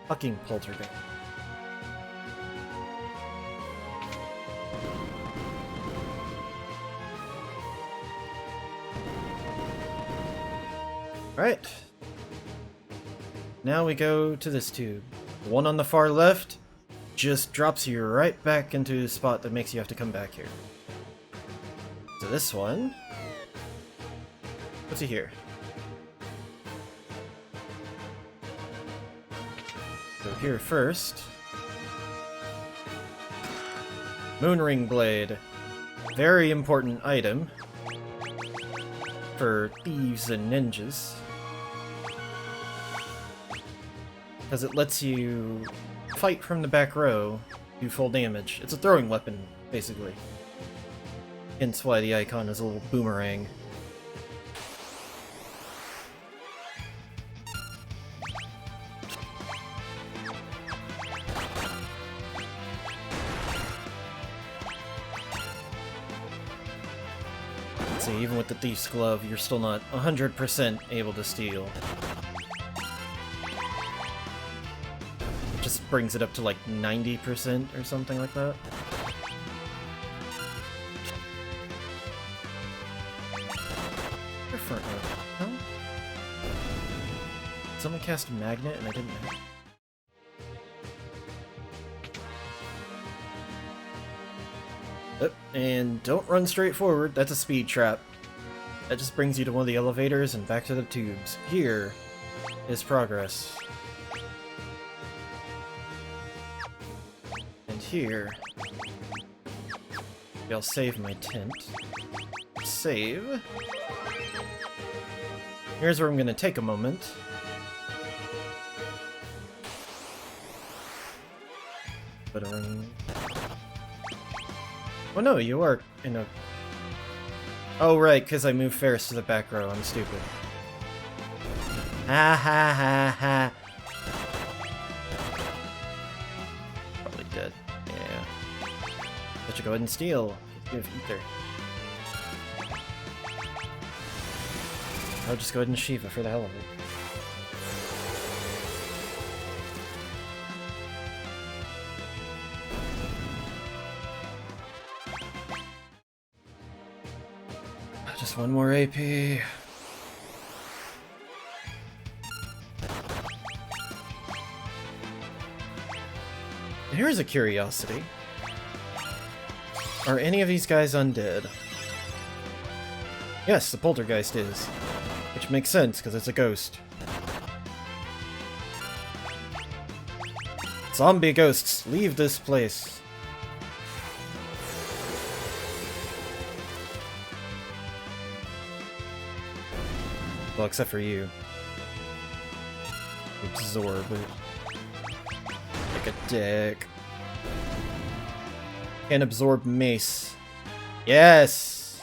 Fucking poltergeist. Alright. Now we go to this tube. The one on the far left just drops you right back into a spot that makes you have to come back here. So this one... What's it here? Go here first. Moonring Blade. Very important item for thieves and ninjas. Because it lets you fight from the back row, do full damage. It's a throwing weapon, basically. Hence why the icon is a little boomerang. See, even with the Thief's Glove, you're still not 100% able to steal. It just brings it up to like 90% or something like that. Different. Huh? Someone cast Magnet and I didn't know. And don't run straight forward, that's a speed trap. That just brings you to one of the elevators and back to the tubes. Here is progress. And here... I'll save my tent. Save. Here's where I'm gonna take a moment. But oh no, you are in a... Oh right, because I moved Ferris to the back row, I'm stupid. Ha ha ha ha. Probably dead, yeah. But you go ahead and steal. Give ether. I'll just go ahead and Shiva for the hell of it. Just one more AP. Here's a curiosity. Are any of these guys undead? Yes, the poltergeist is. Which makes sense, because it's a ghost. Zombie ghosts, leave this place. Well, except for you. Absorb it. Like a dick. Can absorb mace. Yes!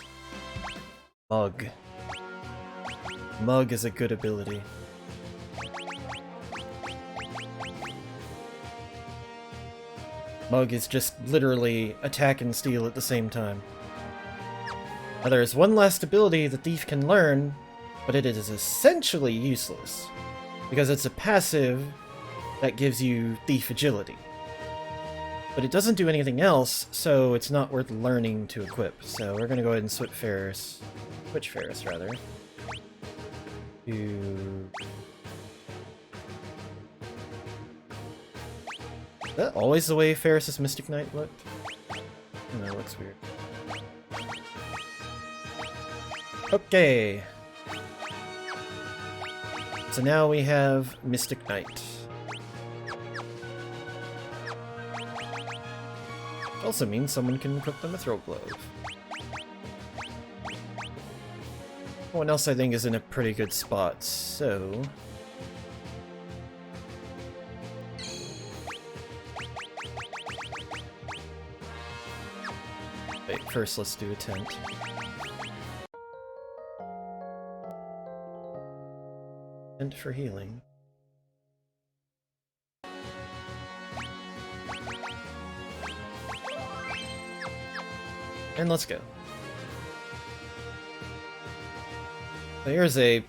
Mug. Mug is a good ability. Mug is just literally attack and steal at the same time. Now there is one last ability the thief can learn, but it is essentially useless, because it's a passive that gives you thief agility. But it doesn't do anything else, so it's not worth learning to equip. So we're gonna go ahead and switch Ferris, rather. To... Is that always the way Ferris's Mystic Knight looked? No, it looks weird. Okay. So now we have Mystic Knight. Also means someone can equip them a Throat Glove. Everyone else I think is in a pretty good spot, so... Wait, first let's do a tent. Tent for healing. And let's go. So here's a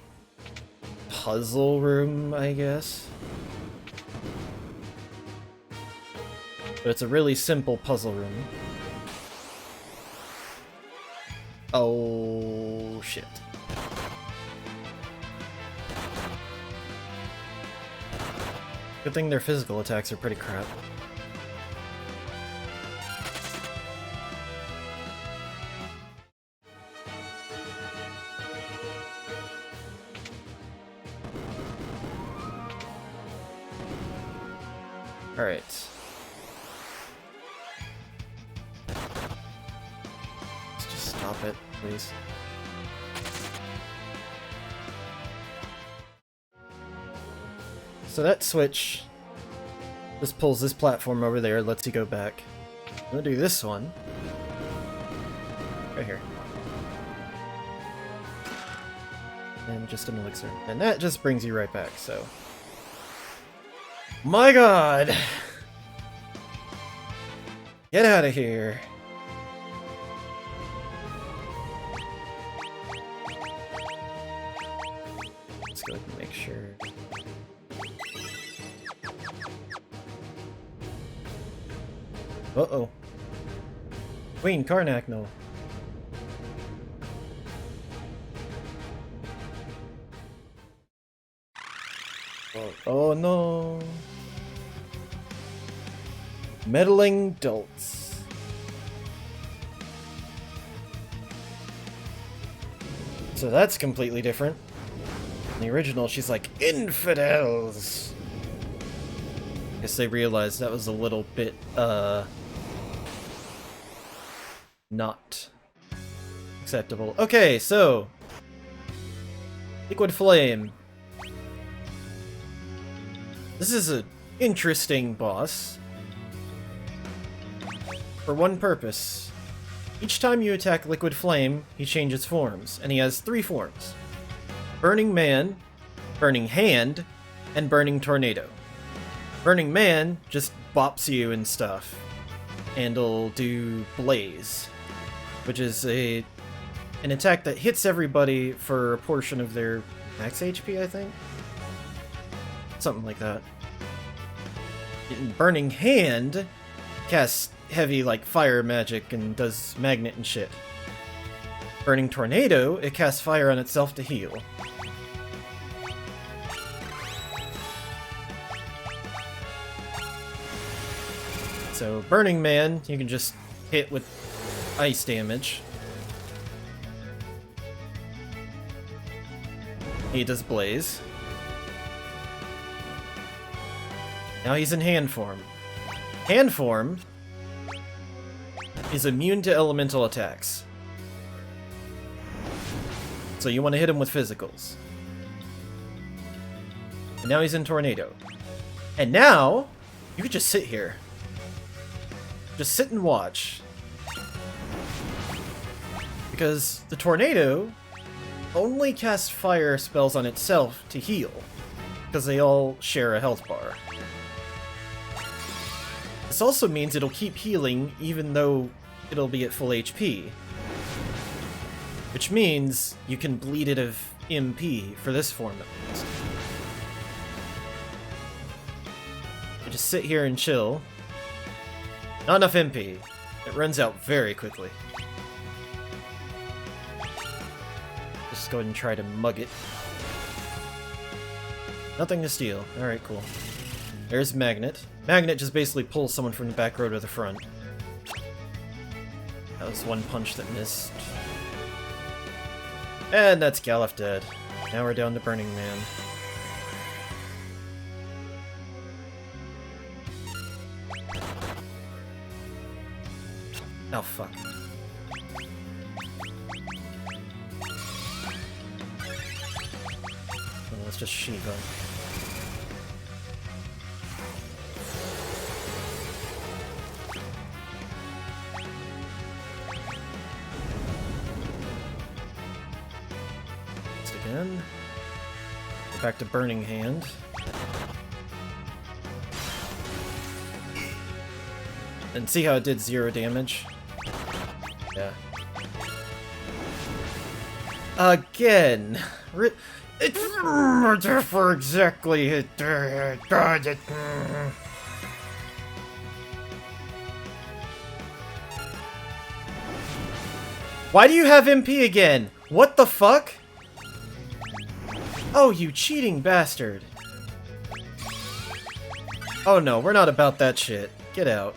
puzzle room, I guess. But it's a really simple puzzle room. Oh, shit. Good thing their physical attacks are pretty crap. Alright. Let's just stop it, please. So that switch just pulls this platform over there, lets you go back. I'm gonna do this one. Right here. And just an elixir. And that just brings you right back, so... My god! Get out of here! Let's go ahead and make sure... Uh-oh. Queen Karnak, no. Oh no. Meddling dolts. So that's completely different. In the original, she's like, infidels! Guess they realized that was a little bit, not acceptable. Okay, so... Liquid Flame. This is an interesting boss. For one purpose. Each time you attack Liquid Flame, he changes forms, and he has 3 forms. Burning Man, Burning Hand, and Burning Tornado. Burning Man just bops you and stuff, and he'll do Blaze, which is an attack that hits everybody for a portion of their max HP, I think? Something like that. Burning Hand casts heavy, like, fire magic and does magnet and shit. Burning Tornado, it casts fire on itself to heal. So, Burning Man, you can just hit with ice damage. He does Blaze. Now he's in hand form. Hand form is immune to elemental attacks. So you want to hit him with physicals. And now he's in Tornado. And now, you could just sit here. Just sit and watch. Because the Tornado only casts fire spells on itself to heal. Because they all share a health bar. This also means it'll keep healing even though it'll be at full HP. Which means you can bleed it of MP for this form at least. You just sit here and chill. Not enough MP. It runs out very quickly. Just go ahead and try to mug it. Nothing to steal. Alright, cool. There's Magnet. Magnet just basically pulls someone from the back row to the front. That was one punch that missed. And that's Galef dead. Now we're down to Burning Man. Oh, fuck. Oh, that's just Shiva. Again. Go back to Burning Hand. And see how it did 0 damage? Yeah. Again! It's for exactly it. Why do you have MP again? What the fuck? Oh, you cheating bastard. Oh no, we're not about that shit. Get out.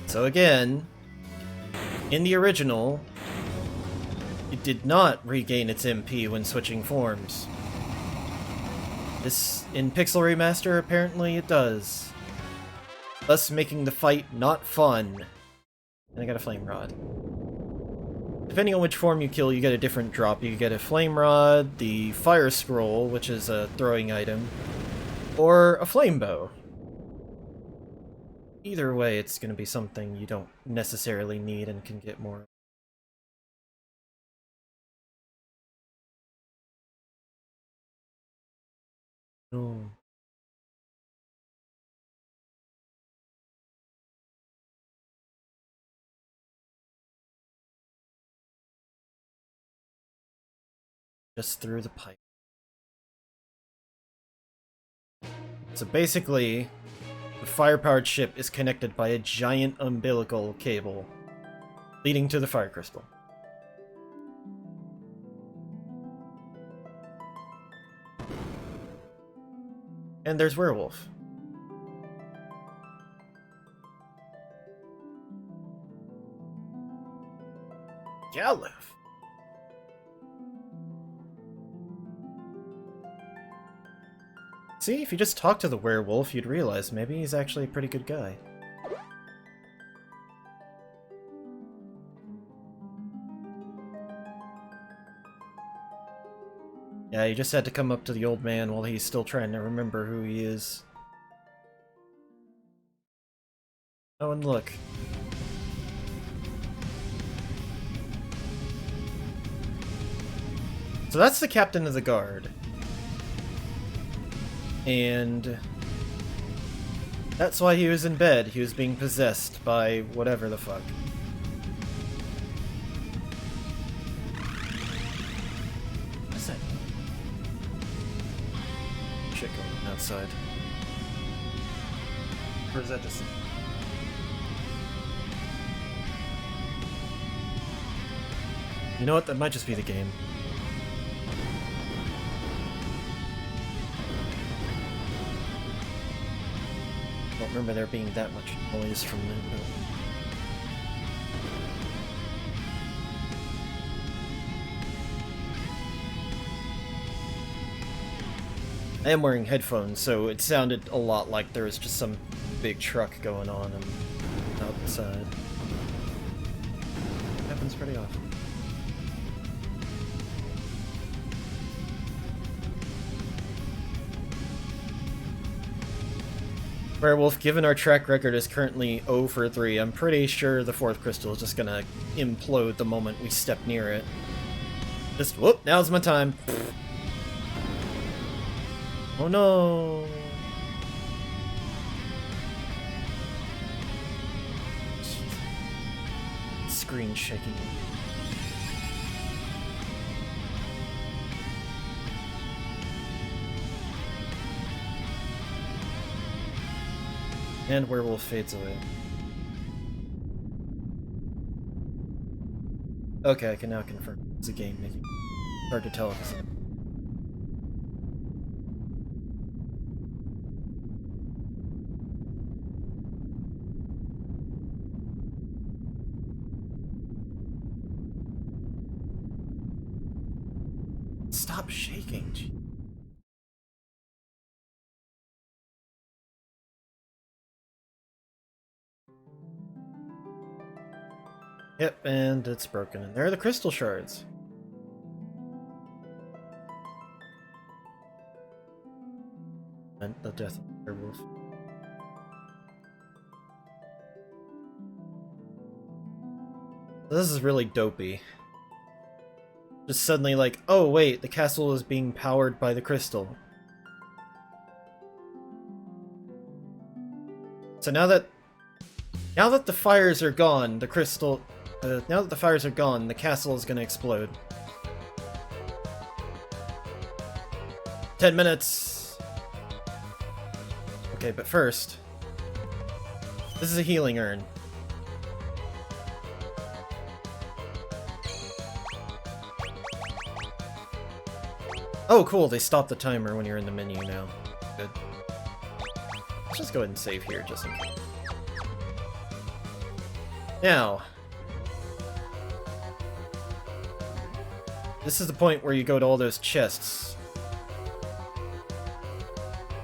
So again, in the original, it did not regain its MP when switching forms. This, in Pixel Remaster, apparently it does. Thus making the fight not fun. And I got a Flame Rod. Depending on which form you kill, you get a different drop. You get a Flame Rod, the Fire Scroll, which is a throwing item, or a Flame Bow. Either way, it's going to be something you don't necessarily need and can get more. Oh. Just through the pipe. So basically, the fire-powered ship is connected by a giant umbilical cable leading to the fire crystal. And there's Werewolf. Galef. See, if you just talk to the werewolf, you'd realize maybe he's actually a pretty good guy. Yeah, you just had to come up to the old man while he's still trying to remember who he is. Oh, and look. So that's the captain of the guard. And that's why he was in bed. He was being possessed by whatever the fuck. What's that? Shit going outside. Or is that just... You know what? That might just be the game. I don't remember there being that much noise from them. I am wearing headphones, so it sounded a lot like there was just some big truck going on outside. It happens pretty often. Werewolf, given our track record is currently 0 for 3, I'm pretty sure the 4th crystal is just gonna implode the moment we step near it. Just, whoop, now's my time. Oh no! Screen shaking. And Werewolf fades away. Okay, I can now confirm it's a game making it hard to tell if it's a... Stop shaking. Gee. Yep, and it's broken. And there are the crystal shards. And the death of the werewolf. This is really dopey. Just suddenly like, oh wait, the castle is being powered by the crystal. So now that the fires are gone, the crystal... now that the fires are gone, the castle is gonna explode. 10 minutes! Okay, but first... This is a healing urn. Oh, cool, they stop the timer when you're in the menu now. Good. Let's just go ahead and save here, just in case. Now... This is the point where you go to all those chests.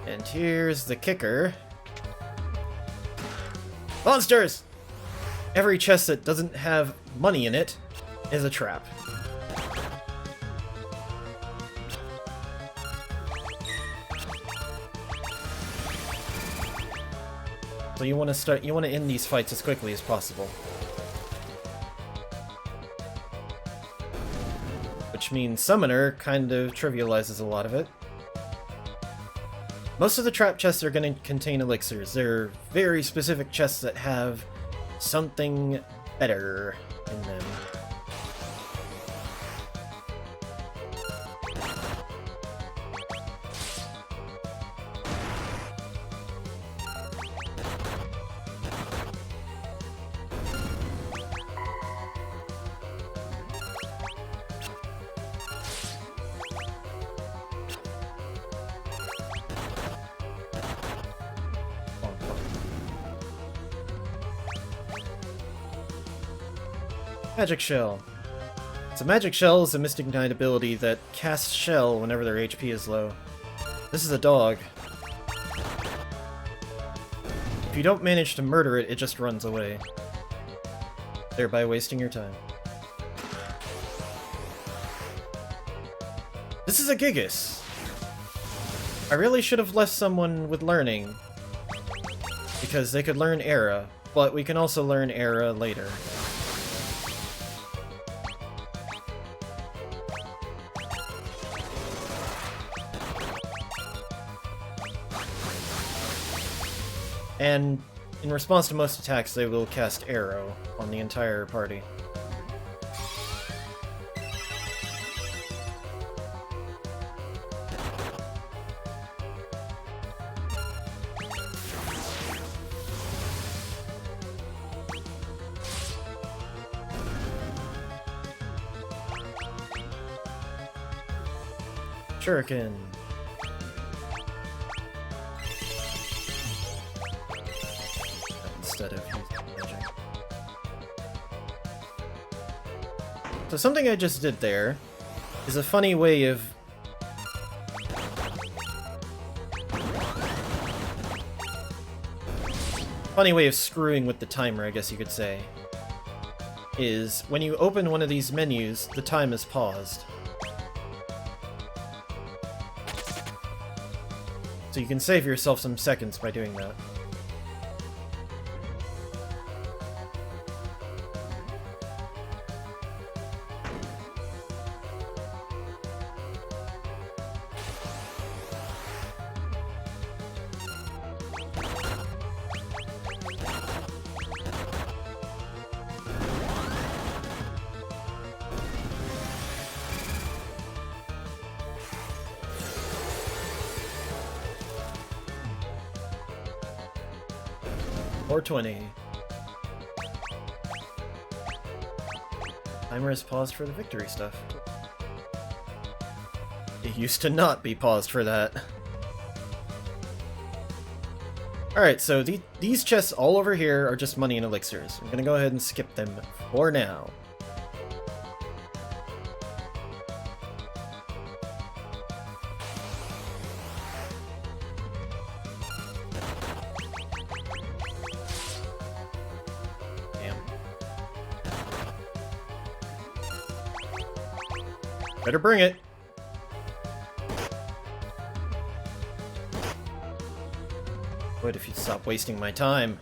And here's the kicker. Monsters! Every chest that doesn't have money in it is a trap. So you want to end these fights as quickly as possible. Which means Summoner kind of trivializes a lot of it. Most of the trap chests are going to contain elixirs. They're very specific chests that have something better in them. Magic Shell. So Magic Shell is a Mystic Knight ability that casts Shell whenever their HP is low. This is a dog. If you don't manage to murder it, it just runs away, thereby wasting your time. This is a Gigas. I really should have left someone with learning, because they could learn Era, but we can also learn Era later. And in response to most attacks, they will cast Arrow on the entire party. Shuriken. Instead of magic. So something I just did there is a funny way of screwing with the timer, I guess you could say. Is when you open one of these menus, the time is paused. So you can save yourself some seconds by doing that. Or 20. Timer is paused for the victory stuff. It used to not be paused for that. Alright, so these chests all over here are just money and elixirs. I'm gonna go ahead and skip them for now. Better bring it. Would if you'd stop wasting my time.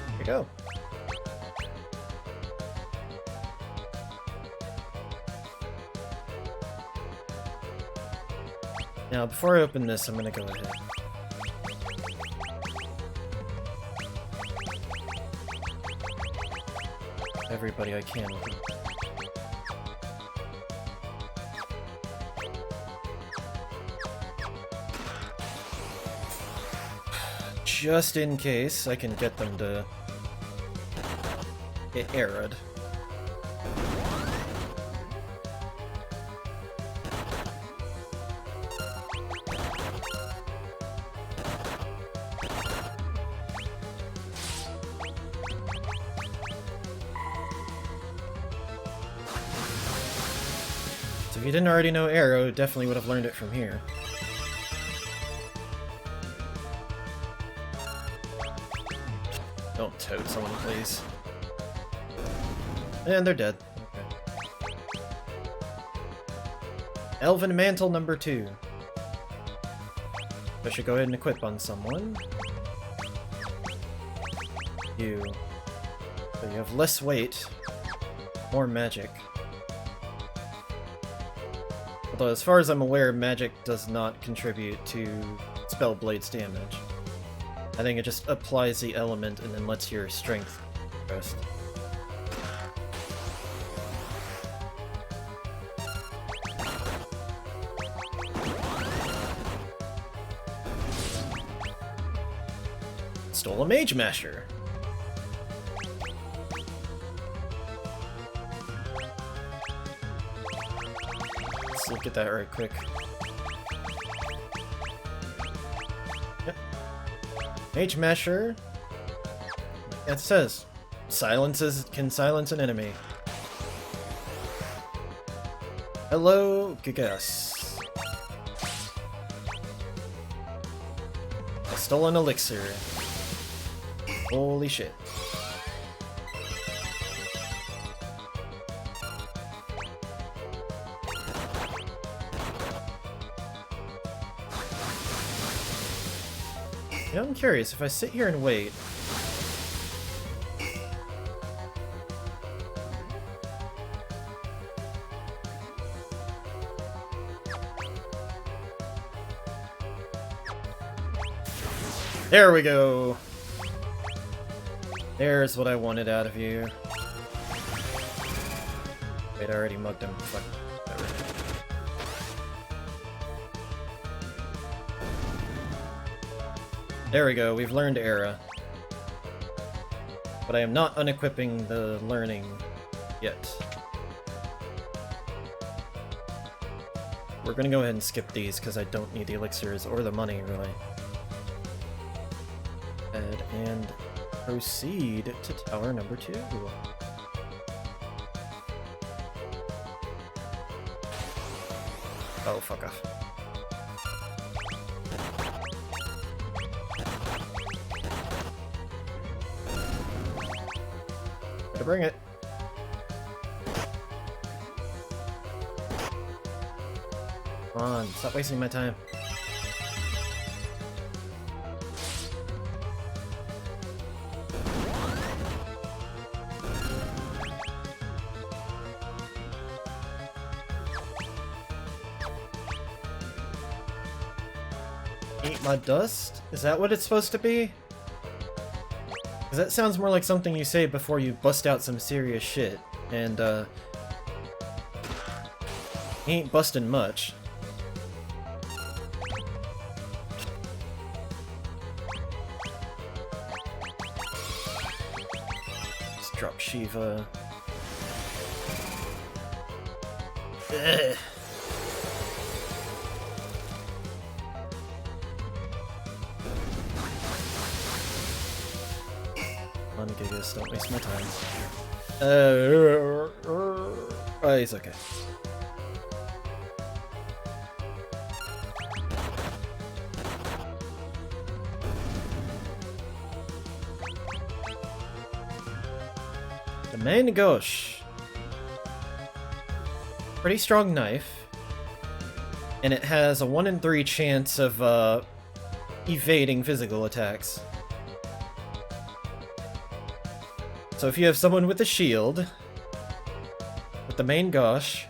Here you go. Now, before I open this, I'm gonna go ahead. everybody I can with it. Just in case I can get them to get arid. So if you didn't already know Arrow, definitely would have learned it from here. Don't toad someone, please. And they're dead. Okay. Elven Mantle number 2. I should go ahead and equip on someone. You. So you have less weight, more magic. Although as far as I'm aware, magic does not contribute to Spellblade's damage. I think it just applies the element and then lets your strength rest. Stole a Mage Masher! Let's look at that right quick. Yep. Mage Masher. It says, can silence an enemy. Hello, Gigas. I stole an elixir. Holy shit. Yeah, I'm curious, if I sit here and wait... There we go! There's what I wanted out of you. Wait, I already mugged him. Fuck. There we go, we've learned Era. But I am not unequipping the learning yet. We're gonna go ahead and skip these because I don't need the elixirs or the money, really. And proceed to tower number 2. Oh, fuck off. Gotta bring it. Come on, stop wasting my time. Eat my dust? Is that what it's supposed to be? Because that sounds more like something you say before you bust out some serious shit. And, he ain't busting much. Let's drop Shiva. Ugh. Gigas, don't waste my time. Oh, he's okay. The main gauche. Pretty strong knife. And it has a 1 in 3 chance of evading physical attacks. So if you have someone with a shield, with the main gauche,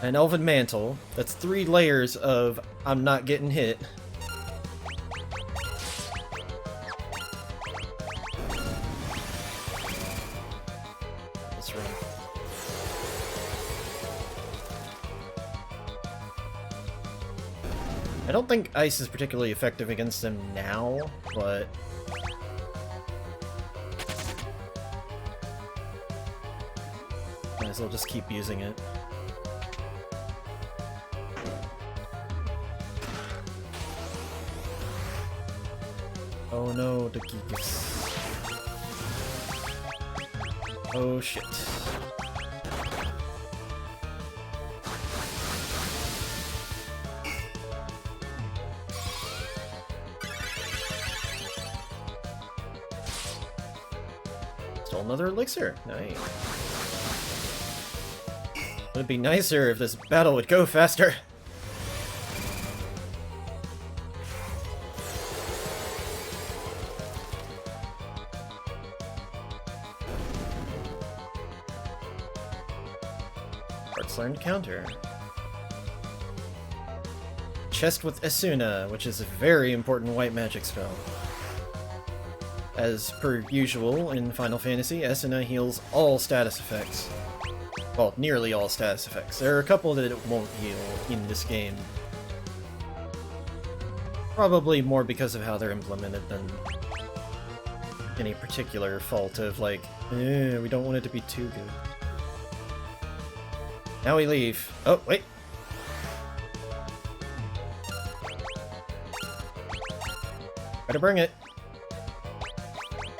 an elven mantle, that's 3 layers of I'm not getting hit. Let's run I don't think ice is particularly effective against them now, but... might as well just keep using it. Oh no, the Geekus. Oh shit. Stole another elixir. Nice. Would be nicer if this battle would go faster. Arts learned counter. Chest with Esuna, which is a very important white magic spell. As per usual in Final Fantasy, Esuna heals all status effects. Well, nearly all status effects. There are a couple that it won't heal in this game. Probably more because of how they're implemented than any particular fault of, like, we don't want it to be too good. Now we leave. Oh, wait! Better bring it.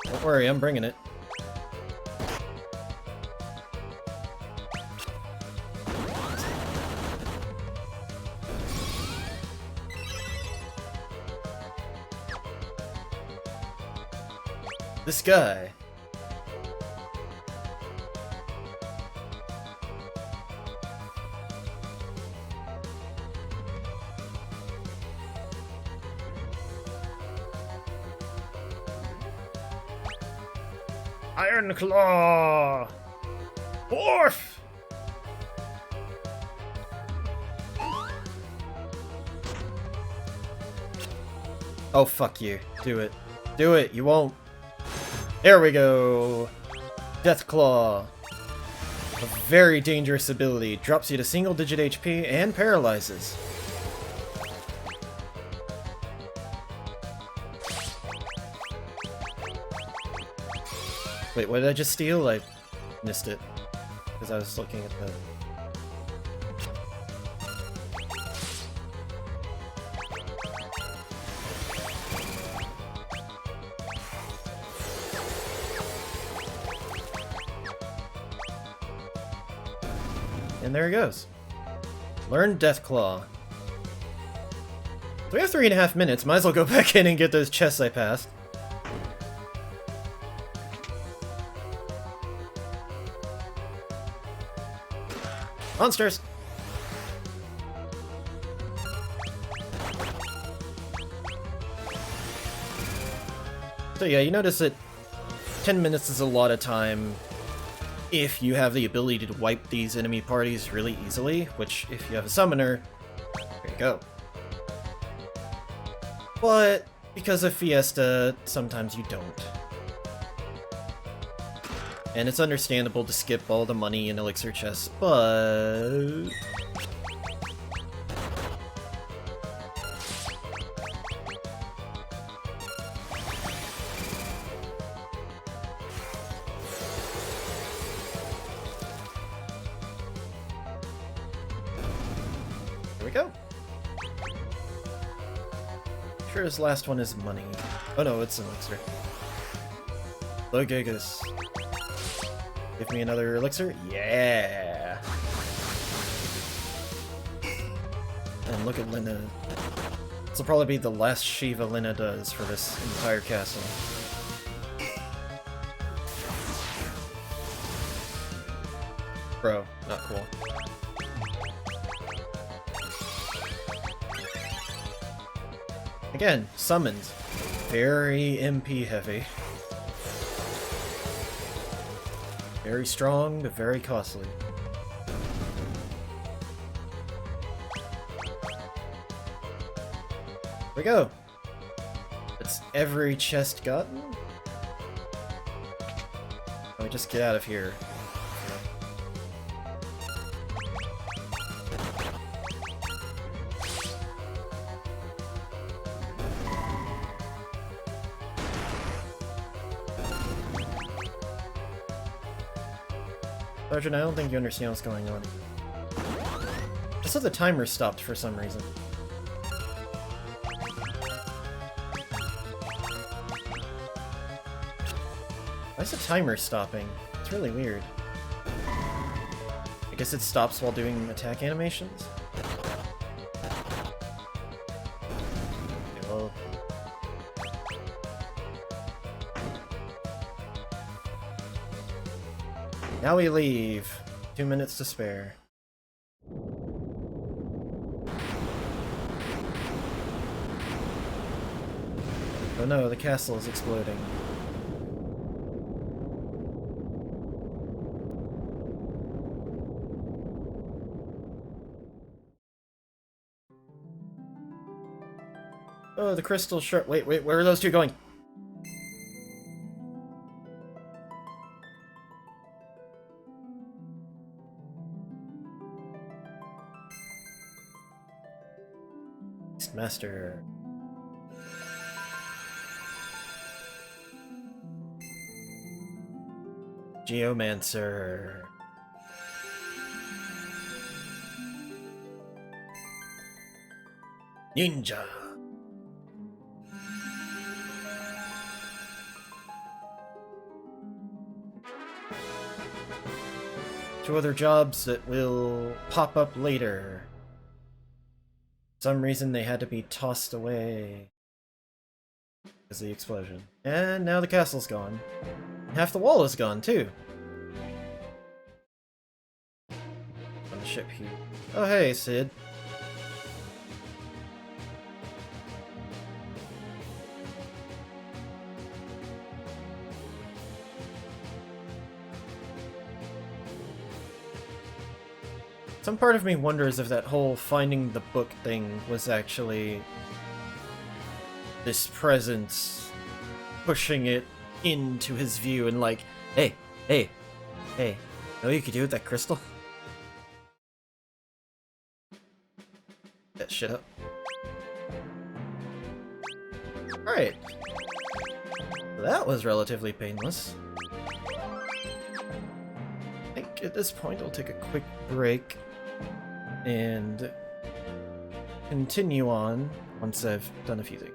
Don't worry, I'm bringing it. This guy. Iron Claw! Orf! Oh, fuck you. Do it. Do it. You won't. There we go! Death Claw. A very dangerous ability. Drops you to single-digit HP and paralyzes. Wait, what did I just steal? I missed it. Because I was looking at the... And there he goes. Learn Deathclaw. So we have 3.5 minutes. Might as well go back in and get those chests I passed. Monsters! So yeah, you notice that 10 minutes is a lot of time if you have the ability to wipe these enemy parties really easily, which, if you have a summoner, there you go. But because of Fiesta, sometimes you don't. And it's understandable to skip all the money and elixir chests, but... Here we go. Sure, this last one is money. Oh no, it's an elixir. Low Gigas. Give me another elixir? Yeah! And look at Lina. This will probably be the last Shiva Lina does for this entire castle. Bro, not cool. Again, summons. Very MP heavy. Very strong, but very costly. Here we go. That's every chest gotten? Let me just get out of here. Sergeant, I don't think you understand what's going on. Just so the timer stopped for some reason. Why is the timer stopping? It's really weird. I guess it stops while doing attack animations? Okay, well... Now we leave. 2 minutes to spare. Oh no, the castle is exploding. Oh, the crystal shard. Wait, where are those two going? Master. Geomancer. Ninja. Two other jobs that will pop up later. For some reason they had to be tossed away because of the explosion. And now the castle's gone. Half the wall is gone too. On the ship here. Oh hey, Sid. Some part of me wonders if that whole finding the book thing was actually this presence pushing it into his view and like, hey, know what you could do with that crystal? That shit up. Alright. That was relatively painless. I think at this point I'll take a quick break and continue on once I've done a few things.